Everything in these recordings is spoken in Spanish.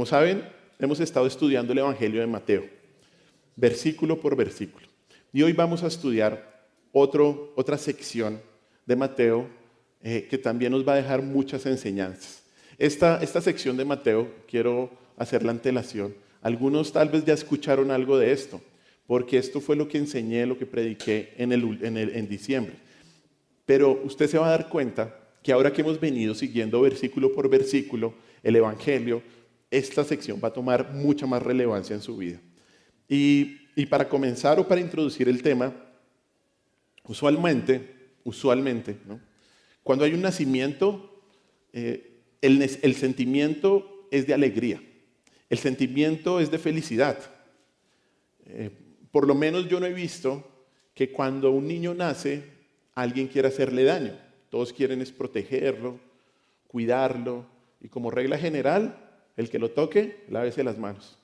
Como saben, hemos estado estudiando el Evangelio de Mateo, versículo por versículo. Y hoy vamos a estudiar otra sección de Mateo que también nos va a dejar muchas enseñanzas. Esta sección de Mateo, quiero hacer la antelación. Algunos tal vez ya escucharon algo de esto, porque esto fue lo que enseñé, lo que prediqué en diciembre. Pero usted se va a dar cuenta que ahora que hemos venido siguiendo versículo por versículo el Evangelio, esta sección va a tomar mucha más relevancia en su vida. Y para comenzar o para introducir el tema, usualmente, ¿no? Cuando hay un nacimiento, el sentimiento es de alegría, el sentimiento es de felicidad. Por lo menos yo no he visto que cuando un niño nace, alguien quiere hacerle daño. Todos quieren es protegerlo, cuidarlo, y como regla general, el que lo toque, lávese las manos,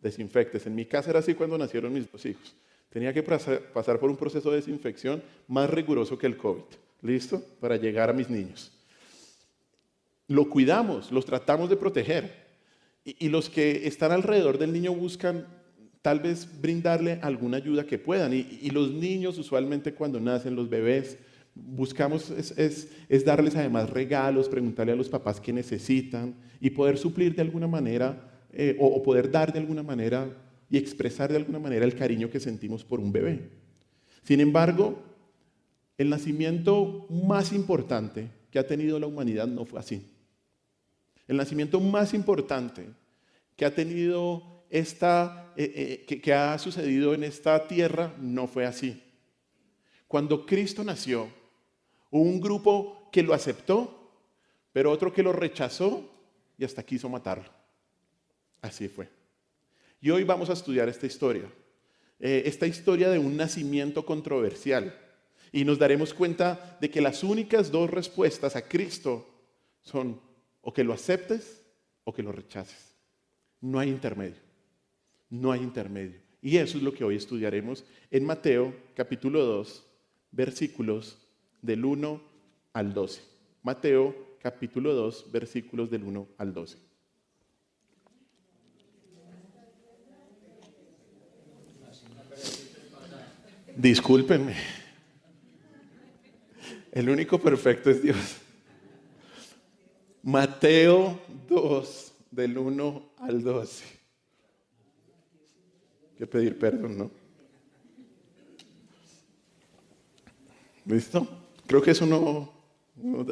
desinfectes. En mi casa era así cuando nacieron mis dos hijos. Tenía que pasar por un proceso de desinfección más riguroso que el COVID. ¿Listo? Para llegar a mis niños. Lo cuidamos, los tratamos de proteger. Y los que están alrededor del niño buscan tal vez brindarle alguna ayuda que puedan. Y los niños usualmente cuando nacen, los bebés, buscamos es darles además regalos, preguntarle a los papás qué necesitan y poder suplir de alguna manera o poder dar de alguna manera y expresar de alguna manera el cariño que sentimos por un bebé. Sin embargo, el nacimiento más importante que ha tenido la humanidad no fue así. El nacimiento más importante que ha tenido que ha sucedido en esta tierra no fue así. Cuando Cristo nació, hubo un grupo que lo aceptó, pero otro que lo rechazó y hasta quiso matarlo. Así fue. Y hoy vamos a estudiar esta historia de un nacimiento controversial. Y nos daremos cuenta de que las únicas dos respuestas a Cristo son o que lo aceptes o que lo rechaces. No hay intermedio. No hay intermedio. Y eso es lo que hoy estudiaremos en Mateo capítulo 2, versículos del 1 al 12. Mateo capítulo 2, versículos del 1 al 12. Discúlpenme. El único perfecto es Dios. Mateo 2, del 1 al 12. Hay que pedir perdón, ¿no? ¿Listo? Creo que eso no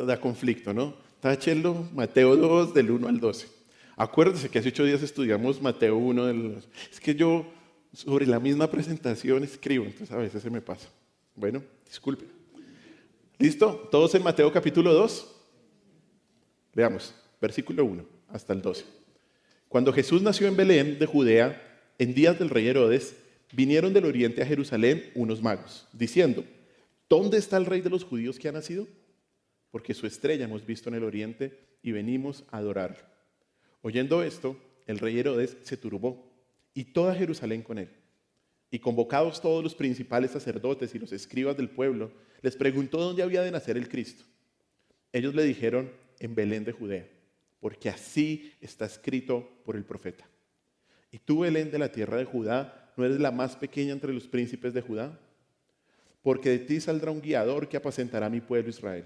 da conflicto, ¿no? Táchenlo, Mateo 2, del 1 al 12. Acuérdese que hace 8 días estudiamos Mateo 1. Es que yo sobre la misma presentación escribo, entonces a veces se me pasa. Bueno, disculpen. ¿Listo? ¿Todos en Mateo capítulo 2? Veamos, versículo 1 hasta el 12. Cuando Jesús nació en Belén de Judea, en días del rey Herodes, vinieron del oriente a Jerusalén unos magos, diciendo: ¿dónde está el rey de los judíos que ha nacido? Porque su estrella hemos visto en el oriente y venimos a adorarlo. Oyendo esto, el rey Herodes se turbó y toda Jerusalén con él. Y convocados todos los principales sacerdotes y los escribas del pueblo, les preguntó dónde había de nacer el Cristo. Ellos le dijeron: en Belén de Judea, porque así está escrito por el profeta. Y tú, Belén de la tierra de Judá, ¿no eres la más pequeña entre los príncipes de Judá? Porque de ti saldrá un guiador que apacentará a mi pueblo Israel.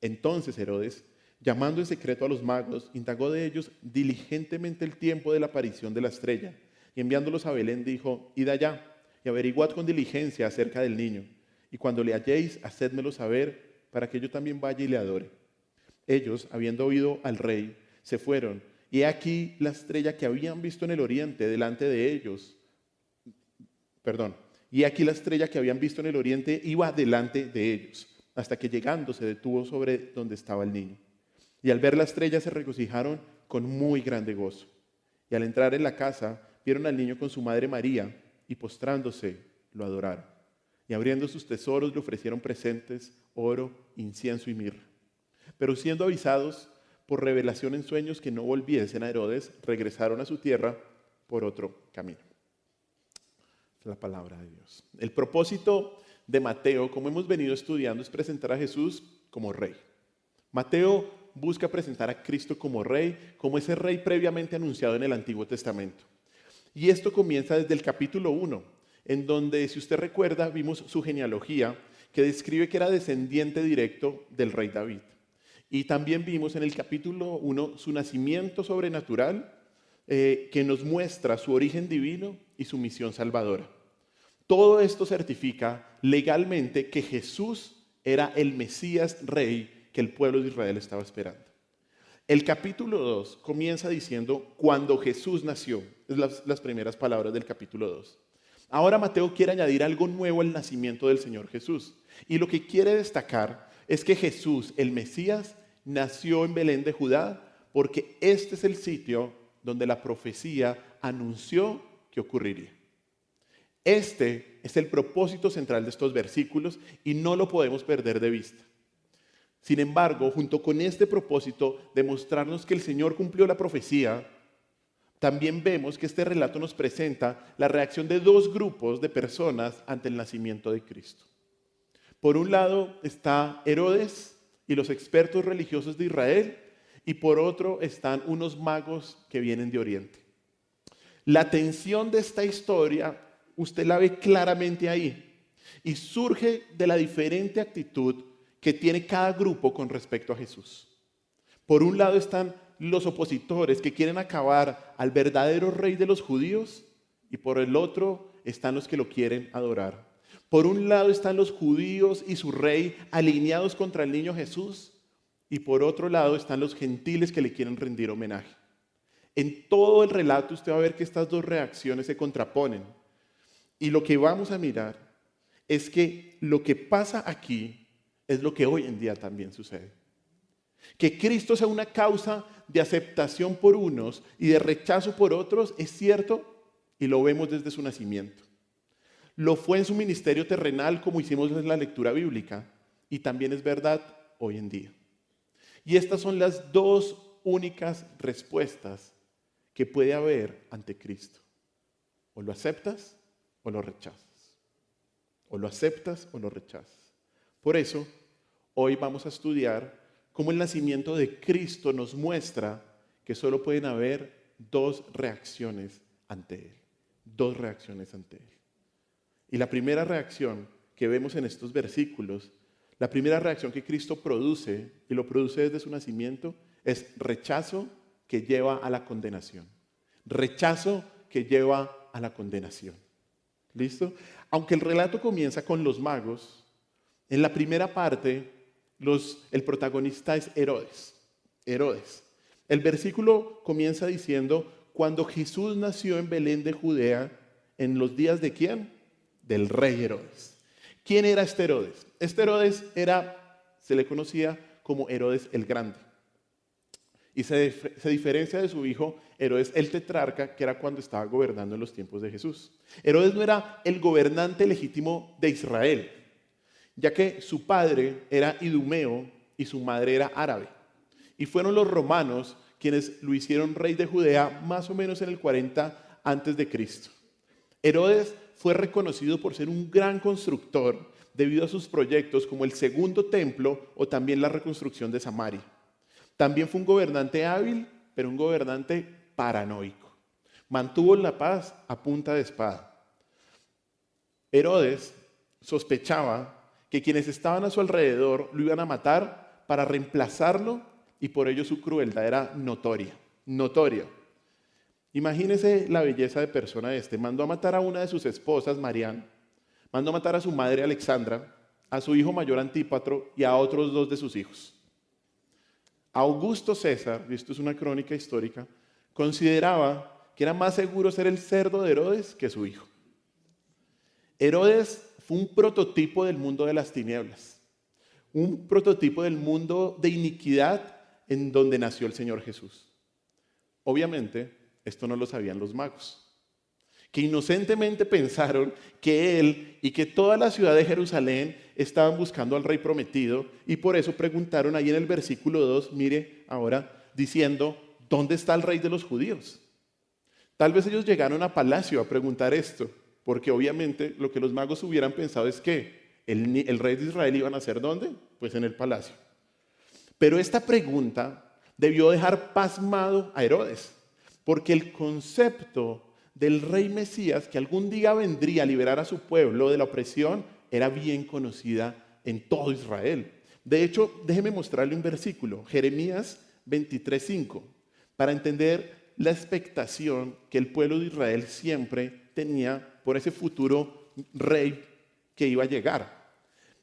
Entonces Herodes, llamando en secreto a los magos, indagó de ellos diligentemente el tiempo de la aparición de la estrella, y enviándolos a Belén dijo: id allá y averiguad con diligencia acerca del niño, y cuando le halléis, hacédmelo saber, para que yo también vaya y le adore. Ellos, habiendo oído al rey, se fueron, y he aquí la estrella que habían visto en el oriente delante de ellos. Y aquí la estrella que habían visto en el oriente iba delante de ellos, hasta que llegando se detuvo sobre donde estaba el niño. Y al ver la estrella se regocijaron con muy grande gozo. Y al entrar en la casa, vieron al niño con su madre María, y postrándose, lo adoraron. Y abriendo sus tesoros le ofrecieron presentes, oro, incienso y mirra. Pero siendo avisados por revelación en sueños que no volviesen a Herodes, regresaron a su tierra por otro camino. La palabra de Dios. El propósito de Mateo, como hemos venido estudiando, es presentar a Jesús como rey. Mateo busca presentar a Cristo como rey, como ese rey previamente anunciado en el Antiguo Testamento. Y esto comienza desde el capítulo 1, en donde, si usted recuerda, vimos su genealogía, que describe que era descendiente directo del rey David. Y también vimos en el capítulo 1 su nacimiento sobrenatural, que nos muestra su origen divino y su misión salvadora. Todo esto certifica legalmente que Jesús era el Mesías rey que el pueblo de Israel estaba esperando. El capítulo 2 comienza diciendo cuando Jesús nació, es las primeras palabras del capítulo 2. Ahora Mateo quiere añadir algo nuevo al nacimiento del Señor Jesús. Y lo que quiere destacar es que Jesús, el Mesías, nació en Belén de Judá porque este es el sitio donde la profecía anunció que ocurriría. Este es el propósito central de estos versículos y no lo podemos perder de vista. Sin embargo, junto con este propósito de mostrarnos que el Señor cumplió la profecía, también vemos que este relato nos presenta la reacción de dos grupos de personas ante el nacimiento de Cristo. Por un lado está Herodes y los expertos religiosos de Israel, y por otro están unos magos que vienen de Oriente. La tensión de esta historia usted la ve claramente ahí y surge de la diferente actitud que tiene cada grupo con respecto a Jesús. Por un lado están los opositores que quieren acabar al verdadero rey de los judíos y por el otro están los que lo quieren adorar. Por un lado están los judíos y su rey alineados contra el niño Jesús y por otro lado están los gentiles que le quieren rendir homenaje. En todo el relato usted va a ver que estas dos reacciones se contraponen. Y lo que vamos a mirar es que lo que pasa aquí es lo que hoy en día también sucede. Que Cristo sea una causa de aceptación por unos y de rechazo por otros es cierto y lo vemos desde su nacimiento. Lo fue en su ministerio terrenal como hicimos en la lectura bíblica y también es verdad hoy en día. Y estas son las dos únicas respuestas que puede haber ante Cristo. O lo aceptas o lo rechazas. O lo aceptas o lo rechazas. Por eso, hoy vamos a estudiar cómo el nacimiento de Cristo nos muestra que solo pueden haber dos reacciones ante Él. Dos reacciones ante Él. Y la primera reacción que vemos en estos versículos, la primera reacción que Cristo produce, y lo produce desde su nacimiento, es rechazo que lleva a la condenación. Rechazo que lleva a la condenación. ¿Listo? Aunque el relato comienza con los magos, en la primera parte el protagonista es Herodes. Herodes. El versículo comienza diciendo, cuando Jesús nació en Belén de Judea, ¿en los días de quién? Del rey Herodes. ¿Quién era este Herodes? Este Herodes se le conocía como Herodes el Grande. Y se diferencia de su hijo Herodes el Tetrarca, que era cuando estaba gobernando en los tiempos de Jesús. Herodes no era el gobernante legítimo de Israel, ya que su padre era idumeo y su madre era árabe. Y fueron los romanos quienes lo hicieron rey de Judea más o menos en el 40 antes de Cristo. Herodes fue reconocido por ser un gran constructor debido a sus proyectos como el segundo templo o también la reconstrucción de Samaria. También fue un gobernante hábil, pero un gobernante paranoico. Mantuvo la paz a punta de espada. Herodes sospechaba que quienes estaban a su alrededor lo iban a matar para reemplazarlo y por ello su crueldad era notoria. Imagínese la belleza de persona este. Mandó a matar a una de sus esposas, Marián. Mandó a matar a su madre, Alexandra, a su hijo mayor, Antípatro, y a otros 2 de sus hijos. Augusto César, y esto es una crónica histórica, consideraba que era más seguro ser el cerdo de Herodes que su hijo. Herodes fue un prototipo del mundo de las tinieblas, un prototipo del mundo de iniquidad en donde nació el Señor Jesús. Obviamente, esto no lo sabían los magos, que inocentemente pensaron que él y que toda la ciudad de Jerusalén estaban buscando al rey prometido y por eso preguntaron ahí en el versículo 2, mire ahora, diciendo, ¿dónde está el rey de los judíos? Tal vez ellos llegaron a palacio a preguntar esto, porque obviamente lo que los magos hubieran pensado es que el rey de Israel iba a nacer ¿dónde? Pues en el palacio. Pero esta pregunta debió dejar pasmado a Herodes, porque el concepto del rey Mesías que algún día vendría a liberar a su pueblo de la opresión era bien conocida en todo Israel. De hecho, déjeme mostrarle un versículo, Jeremías 23:5, para entender la expectación que el pueblo de Israel siempre tenía por ese futuro rey que iba a llegar.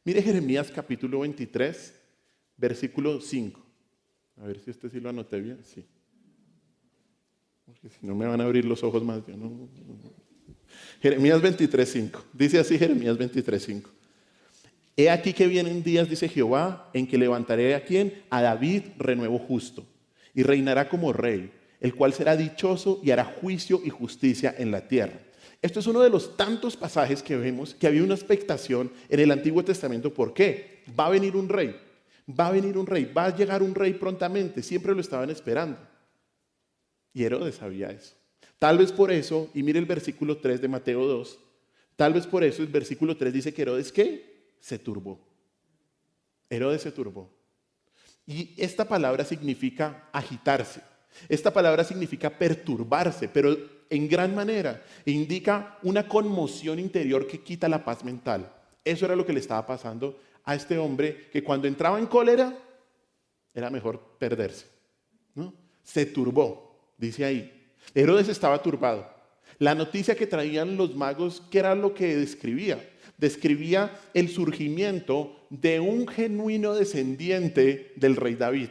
Mire Jeremías capítulo 23, versículo 5. A ver si este sí lo anoté bien. Sí. Porque si no me van a abrir los ojos más. Yo no. Jeremías 23:5. Dice así Jeremías 23:5. He aquí que vienen días, dice Jehová, en que levantaré a quién? A David renuevo justo, y reinará como rey, el cual será dichoso y hará juicio y justicia en la tierra. Esto es uno de los tantos pasajes que vemos que había una expectación en el Antiguo Testamento. ¿Por qué? Va a venir un rey, va a venir un rey, va a llegar un rey prontamente, siempre lo estaban esperando. Y Herodes sabía eso. Tal vez por eso, y mire el versículo 3 de Mateo 2, tal vez por eso el versículo 3 dice que Herodes, ¿qué? Se turbó. Herodes se turbó. Y esta palabra significa agitarse. Esta palabra significa perturbarse, pero en gran manera indica una conmoción interior que quita la paz mental. Eso era lo que le estaba pasando a este hombre, que cuando entraba en cólera era mejor perderse, ¿no? Se turbó, dice ahí. Herodes estaba turbado. La noticia que traían los magos, ¿qué era lo que describía? Describía el surgimiento de un genuino descendiente del rey David,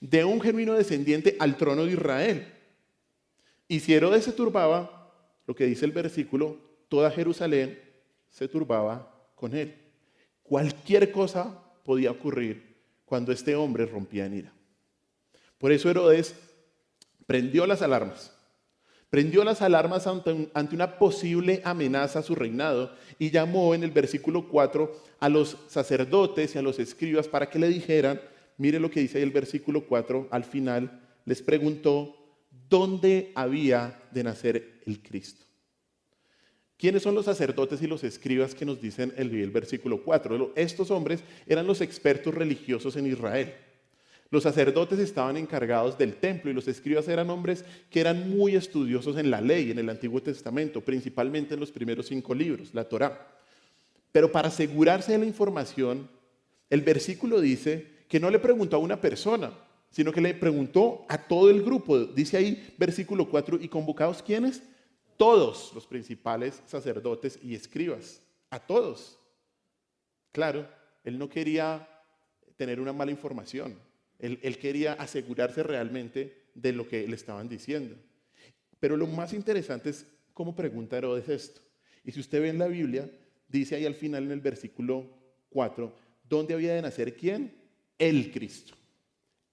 de un genuino descendiente al trono de Israel. Y si Herodes se turbaba, lo que dice el versículo, toda Jerusalén se turbaba con él. Cualquier cosa podía ocurrir cuando este hombre rompía en ira. Por eso Herodes prendió las alarmas. Prendió las alarmas ante una posible amenaza a su reinado y llamó en el versículo 4 a los sacerdotes y a los escribas para que le dijeran, mire lo que dice ahí el versículo 4, al final les preguntó dónde había de nacer el Cristo. ¿Quiénes son los sacerdotes y los escribas que nos dicen el versículo 4? Estos hombres eran los expertos religiosos en Israel. Los sacerdotes estaban encargados del templo y los escribas eran hombres que eran muy estudiosos en la ley, en el Antiguo Testamento, principalmente en los primeros 5 libros, la Torá. Pero para asegurarse de la información, el versículo dice que no le preguntó a una persona, sino que le preguntó a todo el grupo. Dice ahí, versículo 4, ¿y convocados quiénes? Todos los principales sacerdotes y escribas, a todos. Claro, él no quería tener una mala información. Él quería asegurarse realmente de lo que le estaban diciendo. Pero lo más interesante es cómo pregunta Herodes esto. Y si usted ve en la Biblia, dice ahí al final en el versículo 4, ¿dónde había de nacer quién? El Cristo.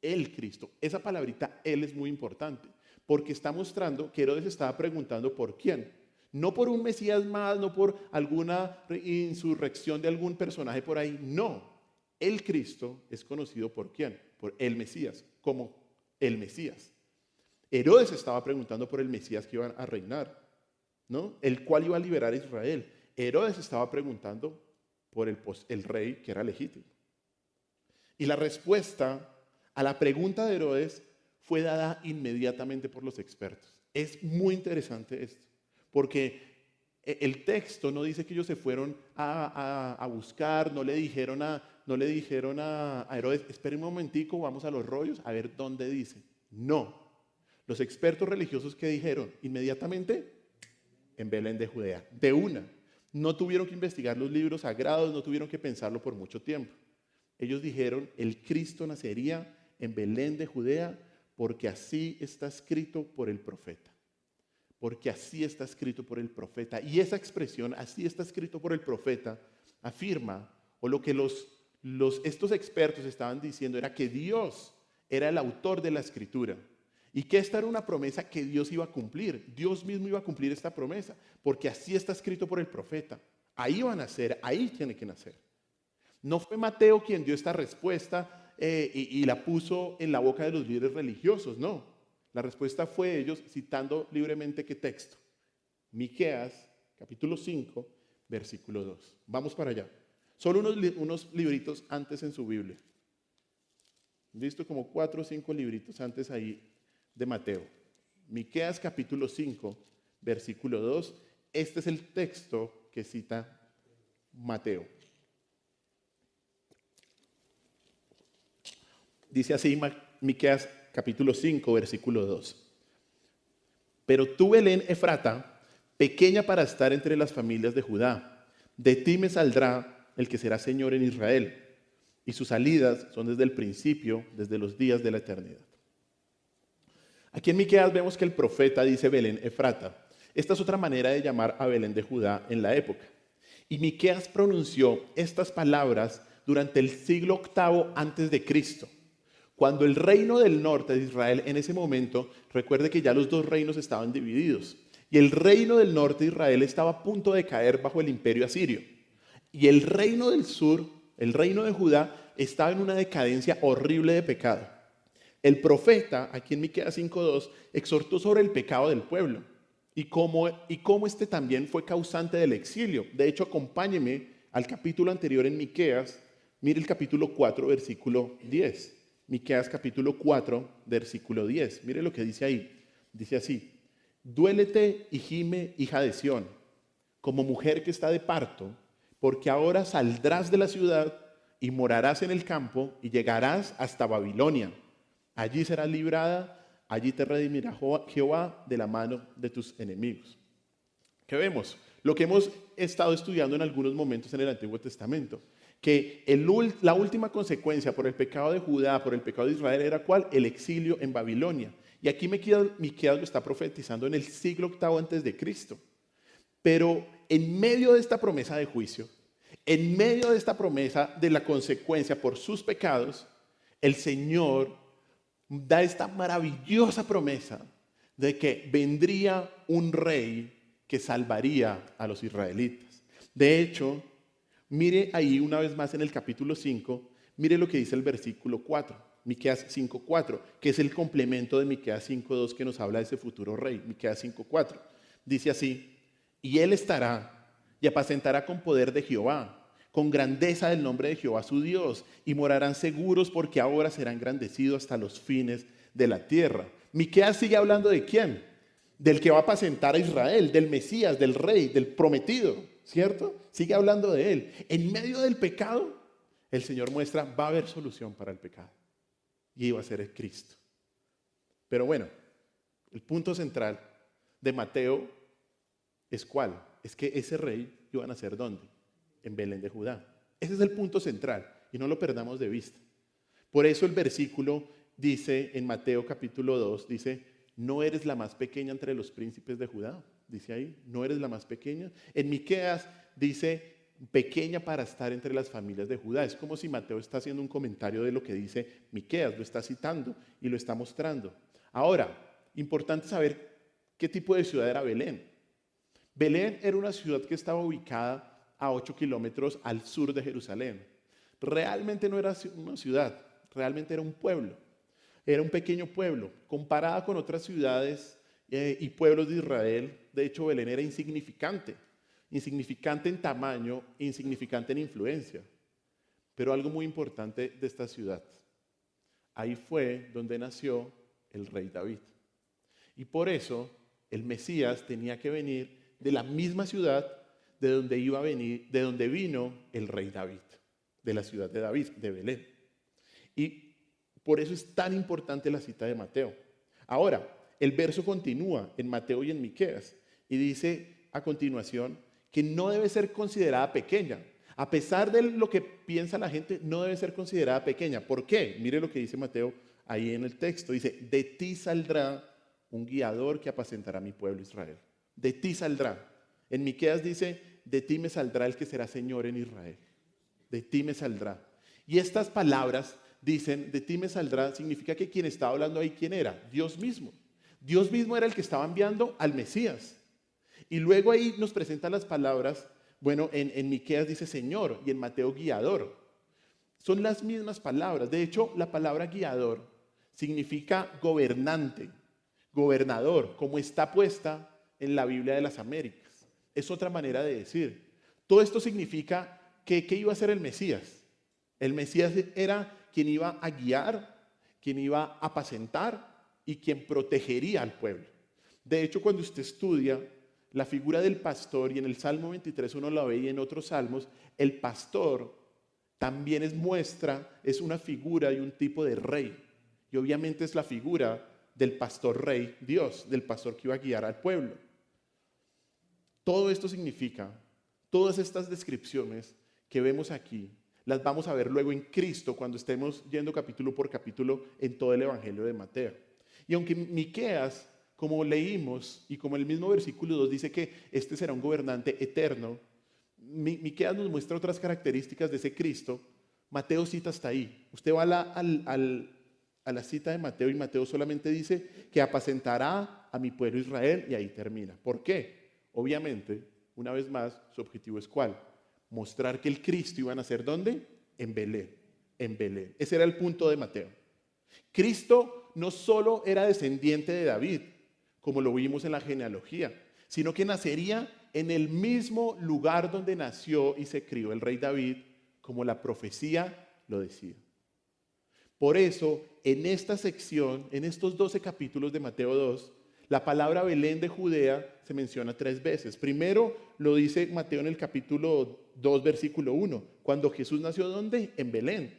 El Cristo. Esa palabrita, él, es muy importante, porque está mostrando que Herodes estaba preguntando por quién. No por un Mesías más, no por alguna insurrección de algún personaje por ahí, no. El Cristo es conocido por quién, por el Mesías, como el Mesías. Herodes estaba preguntando por el Mesías que iba a reinar, ¿no? El cual iba a liberar a Israel. Herodes estaba preguntando por el rey que era legítimo. Y la respuesta a la pregunta de Herodes fue dada inmediatamente por los expertos. Es muy interesante esto, porque el texto no dice que ellos se fueron a buscar, no le dijeron a Herodes, espere un momentico, vamos a los rollos, a ver dónde dice. No. Los expertos religiosos, ¿qué dijeron? Inmediatamente, en Belén de Judea, de una. No tuvieron que investigar los libros sagrados, no tuvieron que pensarlo por mucho tiempo. Ellos dijeron, el Cristo nacería en Belén de Judea porque así está escrito por el profeta. Porque así está escrito por el profeta. Y esa expresión, así está escrito por el profeta, afirma, o lo que estos expertos estaban diciendo era que Dios era el autor de la escritura. Y que esta era una promesa que Dios iba a cumplir. Dios mismo iba a cumplir esta promesa, porque así está escrito por el profeta. Ahí va a nacer, ahí tiene que nacer. No fue Mateo quien dio esta respuesta y la puso en la boca de los líderes religiosos, no. La respuesta fue ellos citando libremente ¿qué texto? Miqueas, capítulo 5, versículo 2. Vamos para allá. Solo unos libritos antes en su Biblia. Listo, como 4 o 5 libritos antes ahí de Mateo. Miqueas capítulo 5, versículo 2. Este es el texto que cita Mateo. Dice así Miqueas capítulo 5, versículo 2. Pero tú, Belén Efrata, pequeña para estar entre las familias de Judá, de ti me saldrá el que será Señor en Israel, y sus salidas son desde el principio, desde los días de la eternidad. Aquí en Miqueas vemos que el profeta dice Belén Efrata. Esta es otra manera de llamar a Belén de Judá en la época. Y Miqueas pronunció estas palabras durante el siglo VIII antes de Cristo. Cuando el reino del norte de Israel en ese momento, recuerde que ya los dos reinos estaban divididos. Y el reino del norte de Israel estaba a punto de caer bajo el imperio asirio. Y el reino del sur, el reino de Judá, estaba en una decadencia horrible de pecado. El profeta, aquí en Miqueas 5:2, exhortó sobre el pecado del pueblo y cómo este también fue causante del exilio. De hecho, acompáñeme al capítulo anterior en Miqueas. Mire el capítulo 4, versículo 10. Miqueas capítulo 4, versículo 10. Mire lo que dice ahí. Dice así: duélete y gime, hija de Sión, como mujer que está de parto, porque ahora saldrás de la ciudad y morarás en el campo y llegarás hasta Babilonia. Allí serás librada, allí te redimirá Jehová de la mano de tus enemigos. ¿Qué vemos? Lo que hemos estado estudiando en algunos momentos en el Antiguo Testamento, que la última consecuencia por el pecado de Judá, por el pecado de Israel, era ¿cuál? El exilio en Babilonia. Y aquí Miqueas lo está profetizando en el siglo VIII antes de Cristo. Pero en medio de esta promesa de juicio, en medio de esta promesa de la consecuencia por sus pecados, el Señor da esta maravillosa promesa de que vendría un rey que salvaría a los israelitas. De hecho, mire ahí una vez más en el capítulo 5, mire lo que dice el versículo 4, Miqueas 5:4, que es el complemento de Miqueas 5:2 que nos habla de ese futuro rey. Miqueas 5:4 dice así: y él estará y apacentará con poder de Jehová, con grandeza del nombre de Jehová su Dios, y morarán seguros porque ahora serán engrandecidos hasta los fines de la tierra. Miqueas sigue hablando ¿de quién? Del que va a apacentar a Israel, del Mesías, del rey, del prometido, ¿cierto? Sigue hablando de él. En medio del pecado, el Señor muestra, va a haber solución para el pecado. Y iba a ser el Cristo. Pero bueno, el punto central de Mateo es ¿cuál? Es que ese rey iba a nacer ¿dónde? En Belén de Judá. Ese es el punto central y no lo perdamos de vista. Por eso el versículo dice en Mateo capítulo 2, dice: no eres la más pequeña entre los príncipes de Judá. Dice ahí, no eres la más pequeña. En Miqueas dice: pequeña para estar entre las familias de Judá. Es como si Mateo está haciendo un comentario de lo que dice Miqueas, lo está citando y lo está mostrando. Ahora, importante saber qué tipo de ciudad era Belén. Belén era una ciudad que estaba ubicada a 8 kilómetros al sur de Jerusalén. Realmente no era una ciudad, realmente era un pueblo. Era un pequeño pueblo. Comparada con otras ciudades y pueblos de Israel, de hecho Belén era insignificante. Insignificante en tamaño, insignificante en influencia. Pero algo muy importante de esta ciudad. Ahí fue donde nació el rey David. Y por eso el Mesías tenía que venir de la misma ciudad de donde vino el rey David, de la ciudad de David, de Belén. Y por eso es tan importante la cita de Mateo. Ahora, el verso continúa en Mateo y en Miqueas y dice a continuación que no debe ser considerada pequeña. A pesar de lo que piensa la gente, no debe ser considerada pequeña. ¿Por qué? Mire lo que dice Mateo ahí en el texto. Dice: de ti saldrá un guiador que apacentará a mi pueblo Israel. De ti saldrá. En Miqueas dice: de ti me saldrá el que será Señor en Israel. De ti me saldrá. Y estas palabras dicen: de ti me saldrá, significa que quien estaba hablando ahí, ¿quién era? Dios mismo. Dios mismo era el que estaba enviando al Mesías. Y luego ahí nos presentan las palabras, bueno, en Miqueas dice Señor y en Mateo guiador. Son las mismas palabras. De hecho, la palabra guiador significa gobernante, gobernador, como está puesta en la Biblia de las Américas. Es otra manera de decir. Todo esto significa que ¿qué iba a ser el Mesías? El Mesías era quien iba a guiar quien iba a apacentar y quien protegería al pueblo. De hecho, cuando usted estudia la figura del pastor, y en el Salmo 23 uno la ve y en otros salmos, el pastor también es una figura y un tipo de rey. Y obviamente es la figura del pastor rey, Dios, del pastor que iba a guiar al pueblo. Todo esto significa, todas estas descripciones que vemos aquí, las vamos a ver luego en Cristo cuando estemos yendo capítulo por capítulo en todo el Evangelio de Mateo. Y aunque Miqueas, como leímos y como el mismo versículo 2 dice que este será un gobernante eterno, Miqueas nos muestra otras características de ese Cristo. Mateo cita hasta ahí. Usted va a la cita de Mateo y Mateo solamente dice que apacentará a mi pueblo Israel y ahí termina. ¿Por qué? Obviamente, una vez más, su objetivo es ¿cuál? Mostrar que el Cristo iba a nacer ¿dónde? En Belén. En Belén. Ese era el punto de Mateo. Cristo no solo era descendiente de David, como lo vimos en la genealogía, sino que nacería en el mismo lugar donde nació y se crió el rey David, como la profecía lo decía. Por eso, en esta sección, en estos 12 capítulos de Mateo 2, la palabra Belén de Judea se menciona 3 veces. Primero lo dice Mateo en el capítulo 2, versículo 1, cuando Jesús nació ¿dónde? En Belén.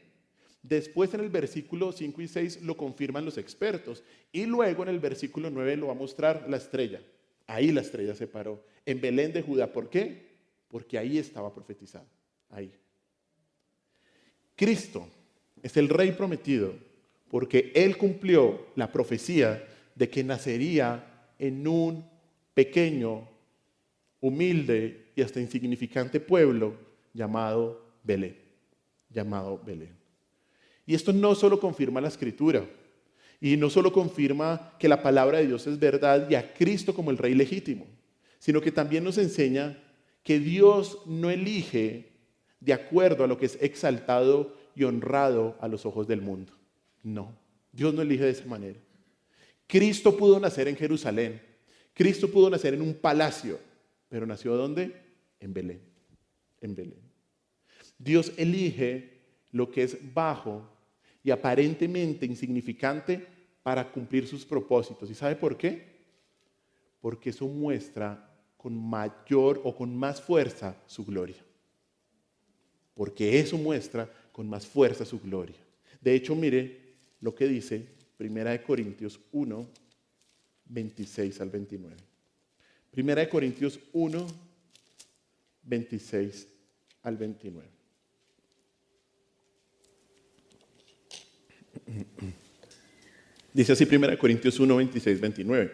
Después en el versículo 5 y 6 lo confirman los expertos. Y luego en el versículo 9 lo va a mostrar la estrella. Ahí la estrella se paró. En Belén de Judá. ¿Por qué? Porque ahí estaba profetizado. Ahí. Cristo es el rey prometido porque Él cumplió la profecía de que nacería en un pequeño, humilde y hasta insignificante pueblo llamado Belén. Llamado Belén. Y esto no solo confirma la Escritura, y no solo confirma que la palabra de Dios es verdad y a Cristo como el Rey legítimo, sino que también nos enseña que Dios no elige de acuerdo a lo que es exaltado y honrado a los ojos del mundo. No, Dios no elige de esa manera. Cristo pudo nacer en Jerusalén, Cristo pudo nacer en un palacio, pero ¿nació dónde? En Belén, en Belén. Dios elige lo que es bajo y aparentemente insignificante para cumplir sus propósitos. ¿Y sabe por qué? Porque eso muestra con mayor o con más fuerza su gloria. Porque eso muestra con más fuerza su gloria. De hecho, mire lo que dice 1 Corintios 1, 26 al 29. 1 Corintios 1, 26 al 29. Dice así 1 Corintios 1, 26, 29.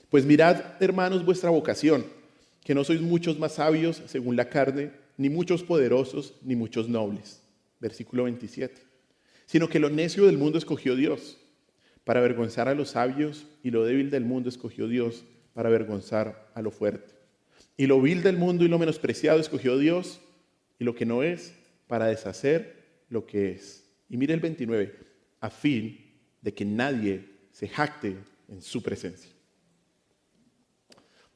Pues mirad, hermanos, vuestra vocación, que no sois muchos más sabios según la carne, ni muchos poderosos, ni muchos nobles. Versículo 27. Sino que lo necio del mundo escogió Dios para avergonzar a los sabios, y lo débil del mundo escogió Dios para avergonzar a lo fuerte. Y lo vil del mundo y lo menospreciado escogió Dios, y lo que no es, para deshacer lo que es. Y mire el 29, a fin de que nadie se jacte en su presencia.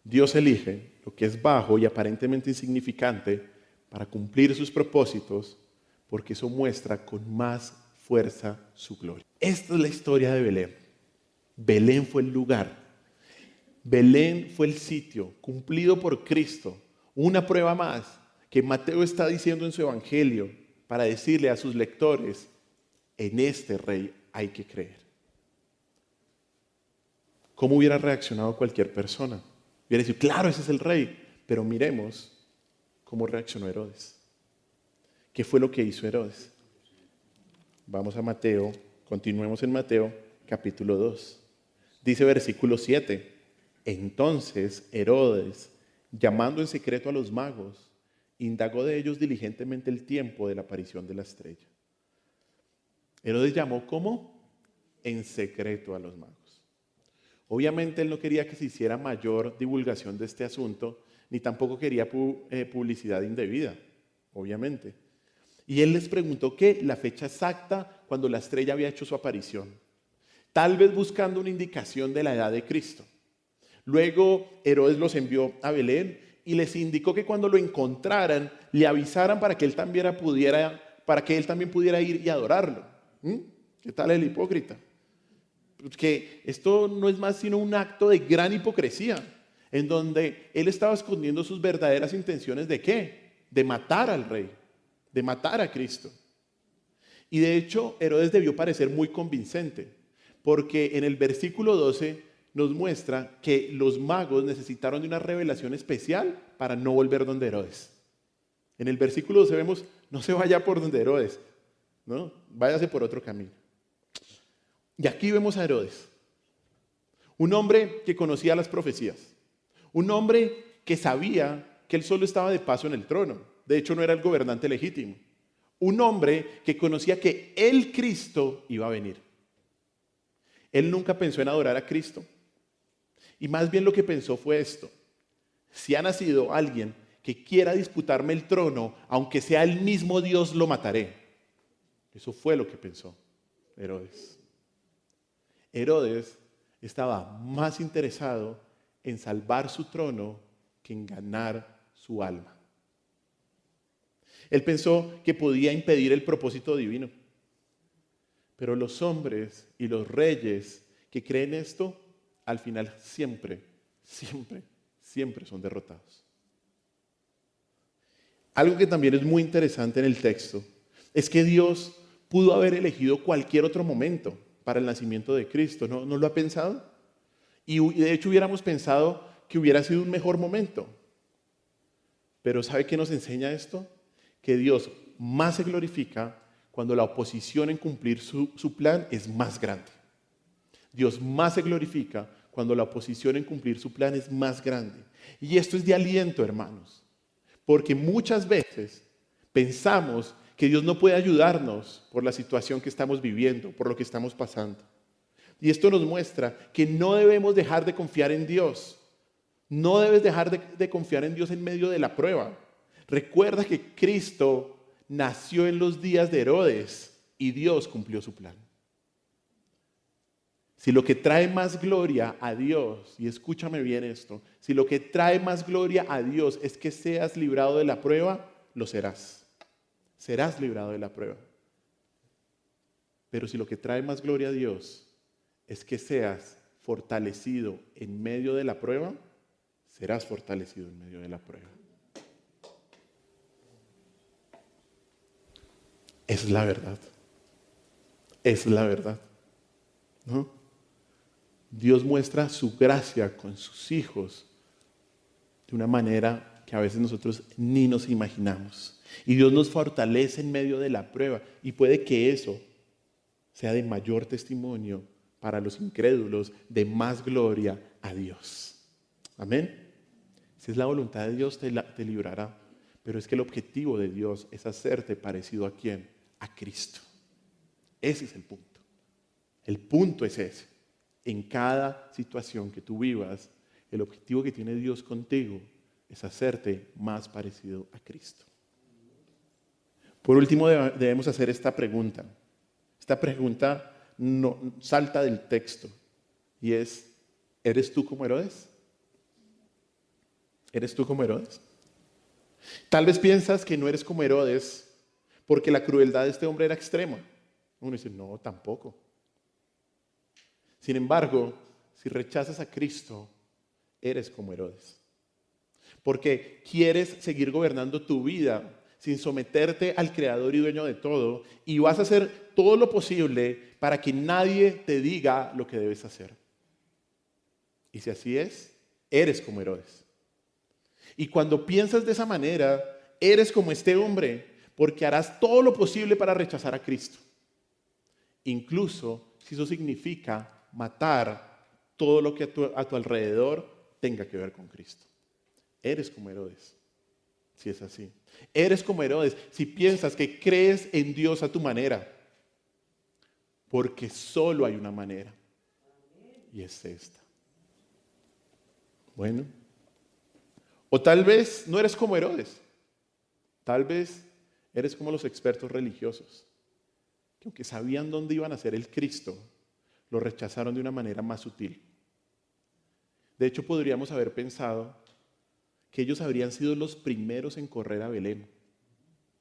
Dios elige lo que es bajo y aparentemente insignificante para cumplir sus propósitos, porque eso muestra con más fuerza su gloria. Esta es la historia de Belén. Belén fue el lugar. Belén fue el sitio cumplido por Cristo. Una prueba más que Mateo está diciendo en su evangelio para decirle a sus lectores, en este rey hay que creer. ¿Cómo hubiera reaccionado cualquier persona? Hubiera dicho, claro, ese es el rey. Pero miremos cómo reaccionó Herodes. ¿Qué fue lo que hizo Herodes? Vamos a Mateo, continuemos en Mateo, capítulo 2. Dice versículo 7. Entonces Herodes, llamando en secreto a los magos, indagó de ellos diligentemente el tiempo de la aparición de la estrella. Herodes llamó, ¿cómo? En secreto a los magos. Obviamente él no quería que se hiciera mayor divulgación de este asunto, ni tampoco quería publicidad indebida, obviamente. Y él les preguntó ¿qué? La fecha exacta cuando la estrella había hecho su aparición. Tal vez buscando una indicación de la edad de Cristo. Luego Herodes los envió a Belén y les indicó que cuando lo encontraran, le avisaran para que él también pudiera ir y adorarlo. ¿Qué tal el hipócrita? que esto no es más sino un acto de gran hipocresía, en donde él estaba escondiendo sus verdaderas intenciones de ¿qué? De matar al rey, de matar a Cristo. Y de hecho, Herodes debió parecer muy convincente, porque en el versículo 12 nos muestra que los magos necesitaron de una revelación especial para no volver donde Herodes. En el versículo 12 vemos, no se vaya por donde Herodes, ¿no? Váyase por otro camino. Y aquí vemos a Herodes, un hombre que conocía las profecías, un hombre que sabía que él solo estaba de paso en el trono, de hecho no era el gobernante legítimo, un hombre que conocía que el Cristo iba a venir. Él nunca pensó en adorar a Cristo, y más bien lo que pensó fue esto: si ha nacido alguien que quiera disputarme el trono, aunque sea el mismo Dios, lo mataré. Eso fue lo que pensó Herodes. Herodes estaba más interesado en salvar su trono que en ganar su alma. Él pensó que podía impedir el propósito divino. Pero los hombres y los reyes que creen esto, al final siempre son derrotados. Algo que también es muy interesante en el texto es que Dios pudo haber elegido cualquier otro momento para el nacimiento de Cristo. ¿No lo ha pensado? Y de hecho hubiéramos pensado que hubiera sido un mejor momento. Pero ¿sabe qué nos enseña esto? Que Dios más se glorifica cuando la oposición en cumplir su plan es más grande. Dios más se glorifica cuando la oposición en cumplir su plan es más grande. Y esto es de aliento, hermanos, porque muchas veces pensamos que Dios no puede ayudarnos por la situación que estamos viviendo, por lo que estamos pasando. Y esto nos muestra que no debemos dejar de confiar en Dios. No debes dejar de confiar en Dios en medio de la prueba. Recuerda que Cristo nació en los días de Herodes y Dios cumplió su plan. Si lo que trae más gloria a Dios, y escúchame bien esto, si lo que trae más gloria a Dios es que seas librado de la prueba, lo serás. Serás librado de la prueba. Pero si lo que trae más gloria a Dios es que seas fortalecido en medio de la prueba, serás fortalecido en medio de la prueba. Es la verdad. Es la verdad. ¿No? Dios muestra su gracia con sus hijos de una manera que a veces nosotros ni nos imaginamos. Y Dios nos fortalece en medio de la prueba. Y puede que eso sea de mayor testimonio para los incrédulos, de más gloria a Dios. Amén. Si es la voluntad de Dios, te librará. Pero es que el objetivo de Dios es hacerte parecido ¿a quién? A Cristo. Ese es el punto. El punto es ese. En cada situación que tú vivas, el objetivo que tiene Dios contigo es hacerte más parecido a Cristo. Por último, debemos hacer esta pregunta. Esta pregunta no salta del texto y es: ¿eres tú como Herodes? ¿Eres tú como Herodes? Tal vez piensas que no eres como Herodes porque la crueldad de este hombre era extrema. Uno dice, no, tampoco. Sin embargo, si rechazas a Cristo, eres como Herodes. Porque quieres seguir gobernando tu vida sin someterte al Creador y dueño de todo, y vas a hacer todo lo posible para que nadie te diga lo que debes hacer. Y si así es, eres como Herodes. Y cuando piensas de esa manera, eres como este hombre, porque harás todo lo posible para rechazar a Cristo. Incluso si eso significa matar todo lo que a tu alrededor tenga que ver con Cristo. Eres como Herodes, si es así. Eres como Herodes si piensas que crees en Dios a tu manera, porque solo hay una manera, y es esta. Bueno, o tal vez no eres como Herodes, tal vez eres como los expertos religiosos, que aunque sabían dónde iban a ser el Cristo, lo rechazaron de una manera más sutil. De hecho, podríamos haber pensado que ellos habrían sido los primeros en correr a Belén.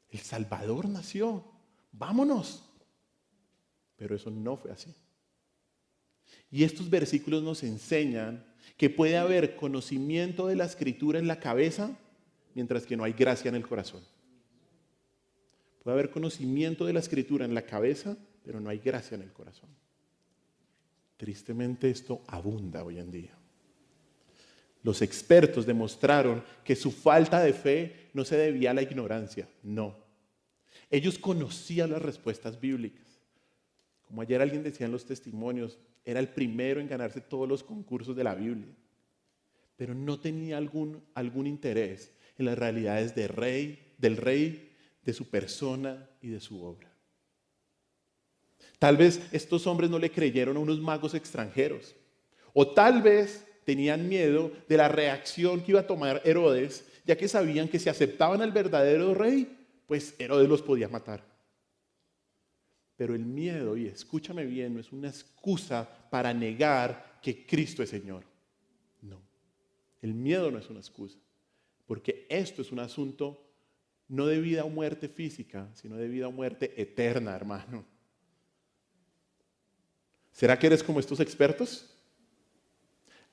El Salvador nació, vámonos. Pero eso no fue así. Y estos versículos nos enseñan que puede haber conocimiento de la Escritura en la cabeza, mientras que no hay gracia en el corazón. Puede haber conocimiento de la Escritura en la cabeza, pero no hay gracia en el corazón. Tristemente esto abunda hoy en día. Los expertos demostraron que su falta de fe no se debía a la ignorancia, no. Ellos conocían las respuestas bíblicas. Como ayer alguien decía en los testimonios, era el primero en ganarse todos los concursos de la Biblia, pero no tenía algún interés en las realidades del rey, de su persona y de su obra. Tal vez estos hombres no le creyeron a unos magos extranjeros, o tal vez tenían miedo de la reacción que iba a tomar Herodes, ya que sabían que si aceptaban al verdadero rey, pues Herodes los podía matar. Pero el miedo, y escúchame bien, no es una excusa para negar que Cristo es Señor. No, el miedo no es una excusa, porque esto es un asunto no de vida o muerte física, sino de vida o muerte eterna, hermano. ¿Será que eres como estos expertos?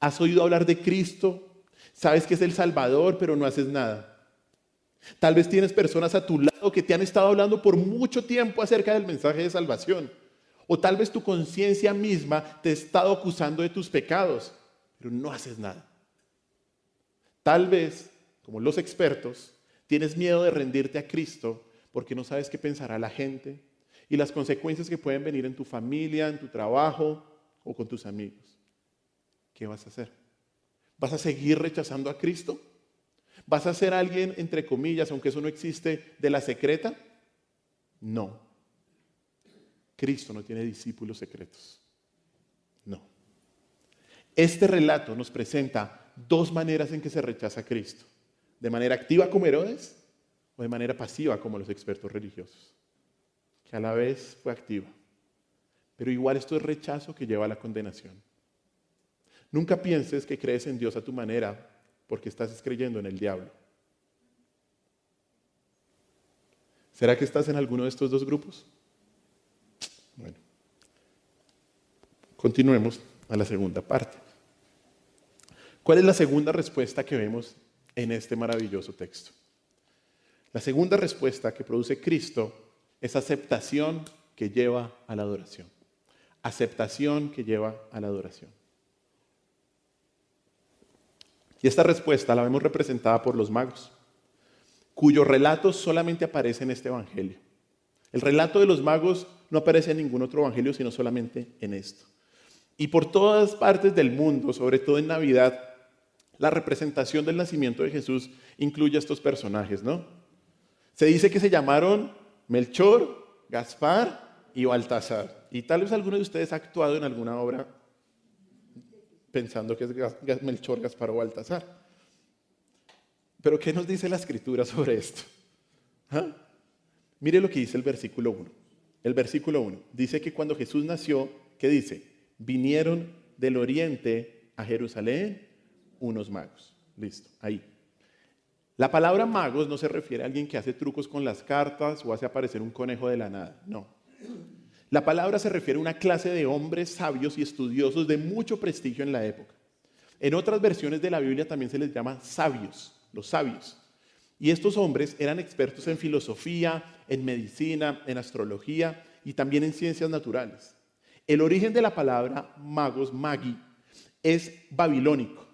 ¿Has oído hablar de Cristo? ¿Sabes que es el Salvador, pero no haces nada? Tal vez tienes personas a tu lado que te han estado hablando por mucho tiempo acerca del mensaje de salvación. O tal vez tu conciencia misma te ha estado acusando de tus pecados, pero no haces nada. Tal vez, como los expertos, tienes miedo de rendirte a Cristo porque no sabes qué pensará la gente y las consecuencias que pueden venir en tu familia, en tu trabajo o con tus amigos. ¿Qué vas a hacer? ¿Vas a seguir rechazando a Cristo? ¿Vas a ser alguien, entre comillas, aunque eso no existe, de la secreta? No. Cristo no tiene discípulos secretos. No. Este relato nos presenta dos maneras en que se rechaza a Cristo. De manera activa como Herodes o de manera pasiva como los expertos religiosos. Que a la vez fue activa. Pero igual esto es rechazo que lleva a la condenación. Nunca pienses que crees en Dios a tu manera porque estás creyendo en el diablo. ¿Será que estás en alguno de estos dos grupos? Bueno, continuemos a la segunda parte. ¿Cuál es la segunda respuesta que vemos en este maravilloso texto? La segunda respuesta que produce Cristo es aceptación que lleva a la adoración. Aceptación que lleva a la adoración. Y esta respuesta la vemos representada por los magos, cuyo relato solamente aparece en este evangelio. El relato de los magos no aparece en ningún otro evangelio, sino solamente en esto. Y por todas partes del mundo, sobre todo en Navidad, la representación del nacimiento de Jesús incluye a estos personajes, ¿no? Se dice que se llamaron Melchor, Gaspar y Baltasar. Y tal vez alguno de ustedes ha actuado en alguna obra pensando que es Melchor, Gaspar o Baltasar. Pero ¿qué nos dice la Escritura sobre esto? ¿Ah? Mire lo que dice el versículo 1. El versículo 1 dice que cuando Jesús nació, ¿qué dice? Vinieron del oriente a Jerusalén unos magos. Listo, ahí. La palabra magos no se refiere a alguien que hace trucos con las cartas o hace aparecer un conejo de la nada, no. La palabra se refiere a una clase de hombres sabios y estudiosos de mucho prestigio en la época. En otras versiones de la Biblia también se les llama sabios, los sabios. Y estos hombres eran expertos en filosofía, en medicina, en astrología y también en ciencias naturales. El origen de la palabra magos, magi, es babilónico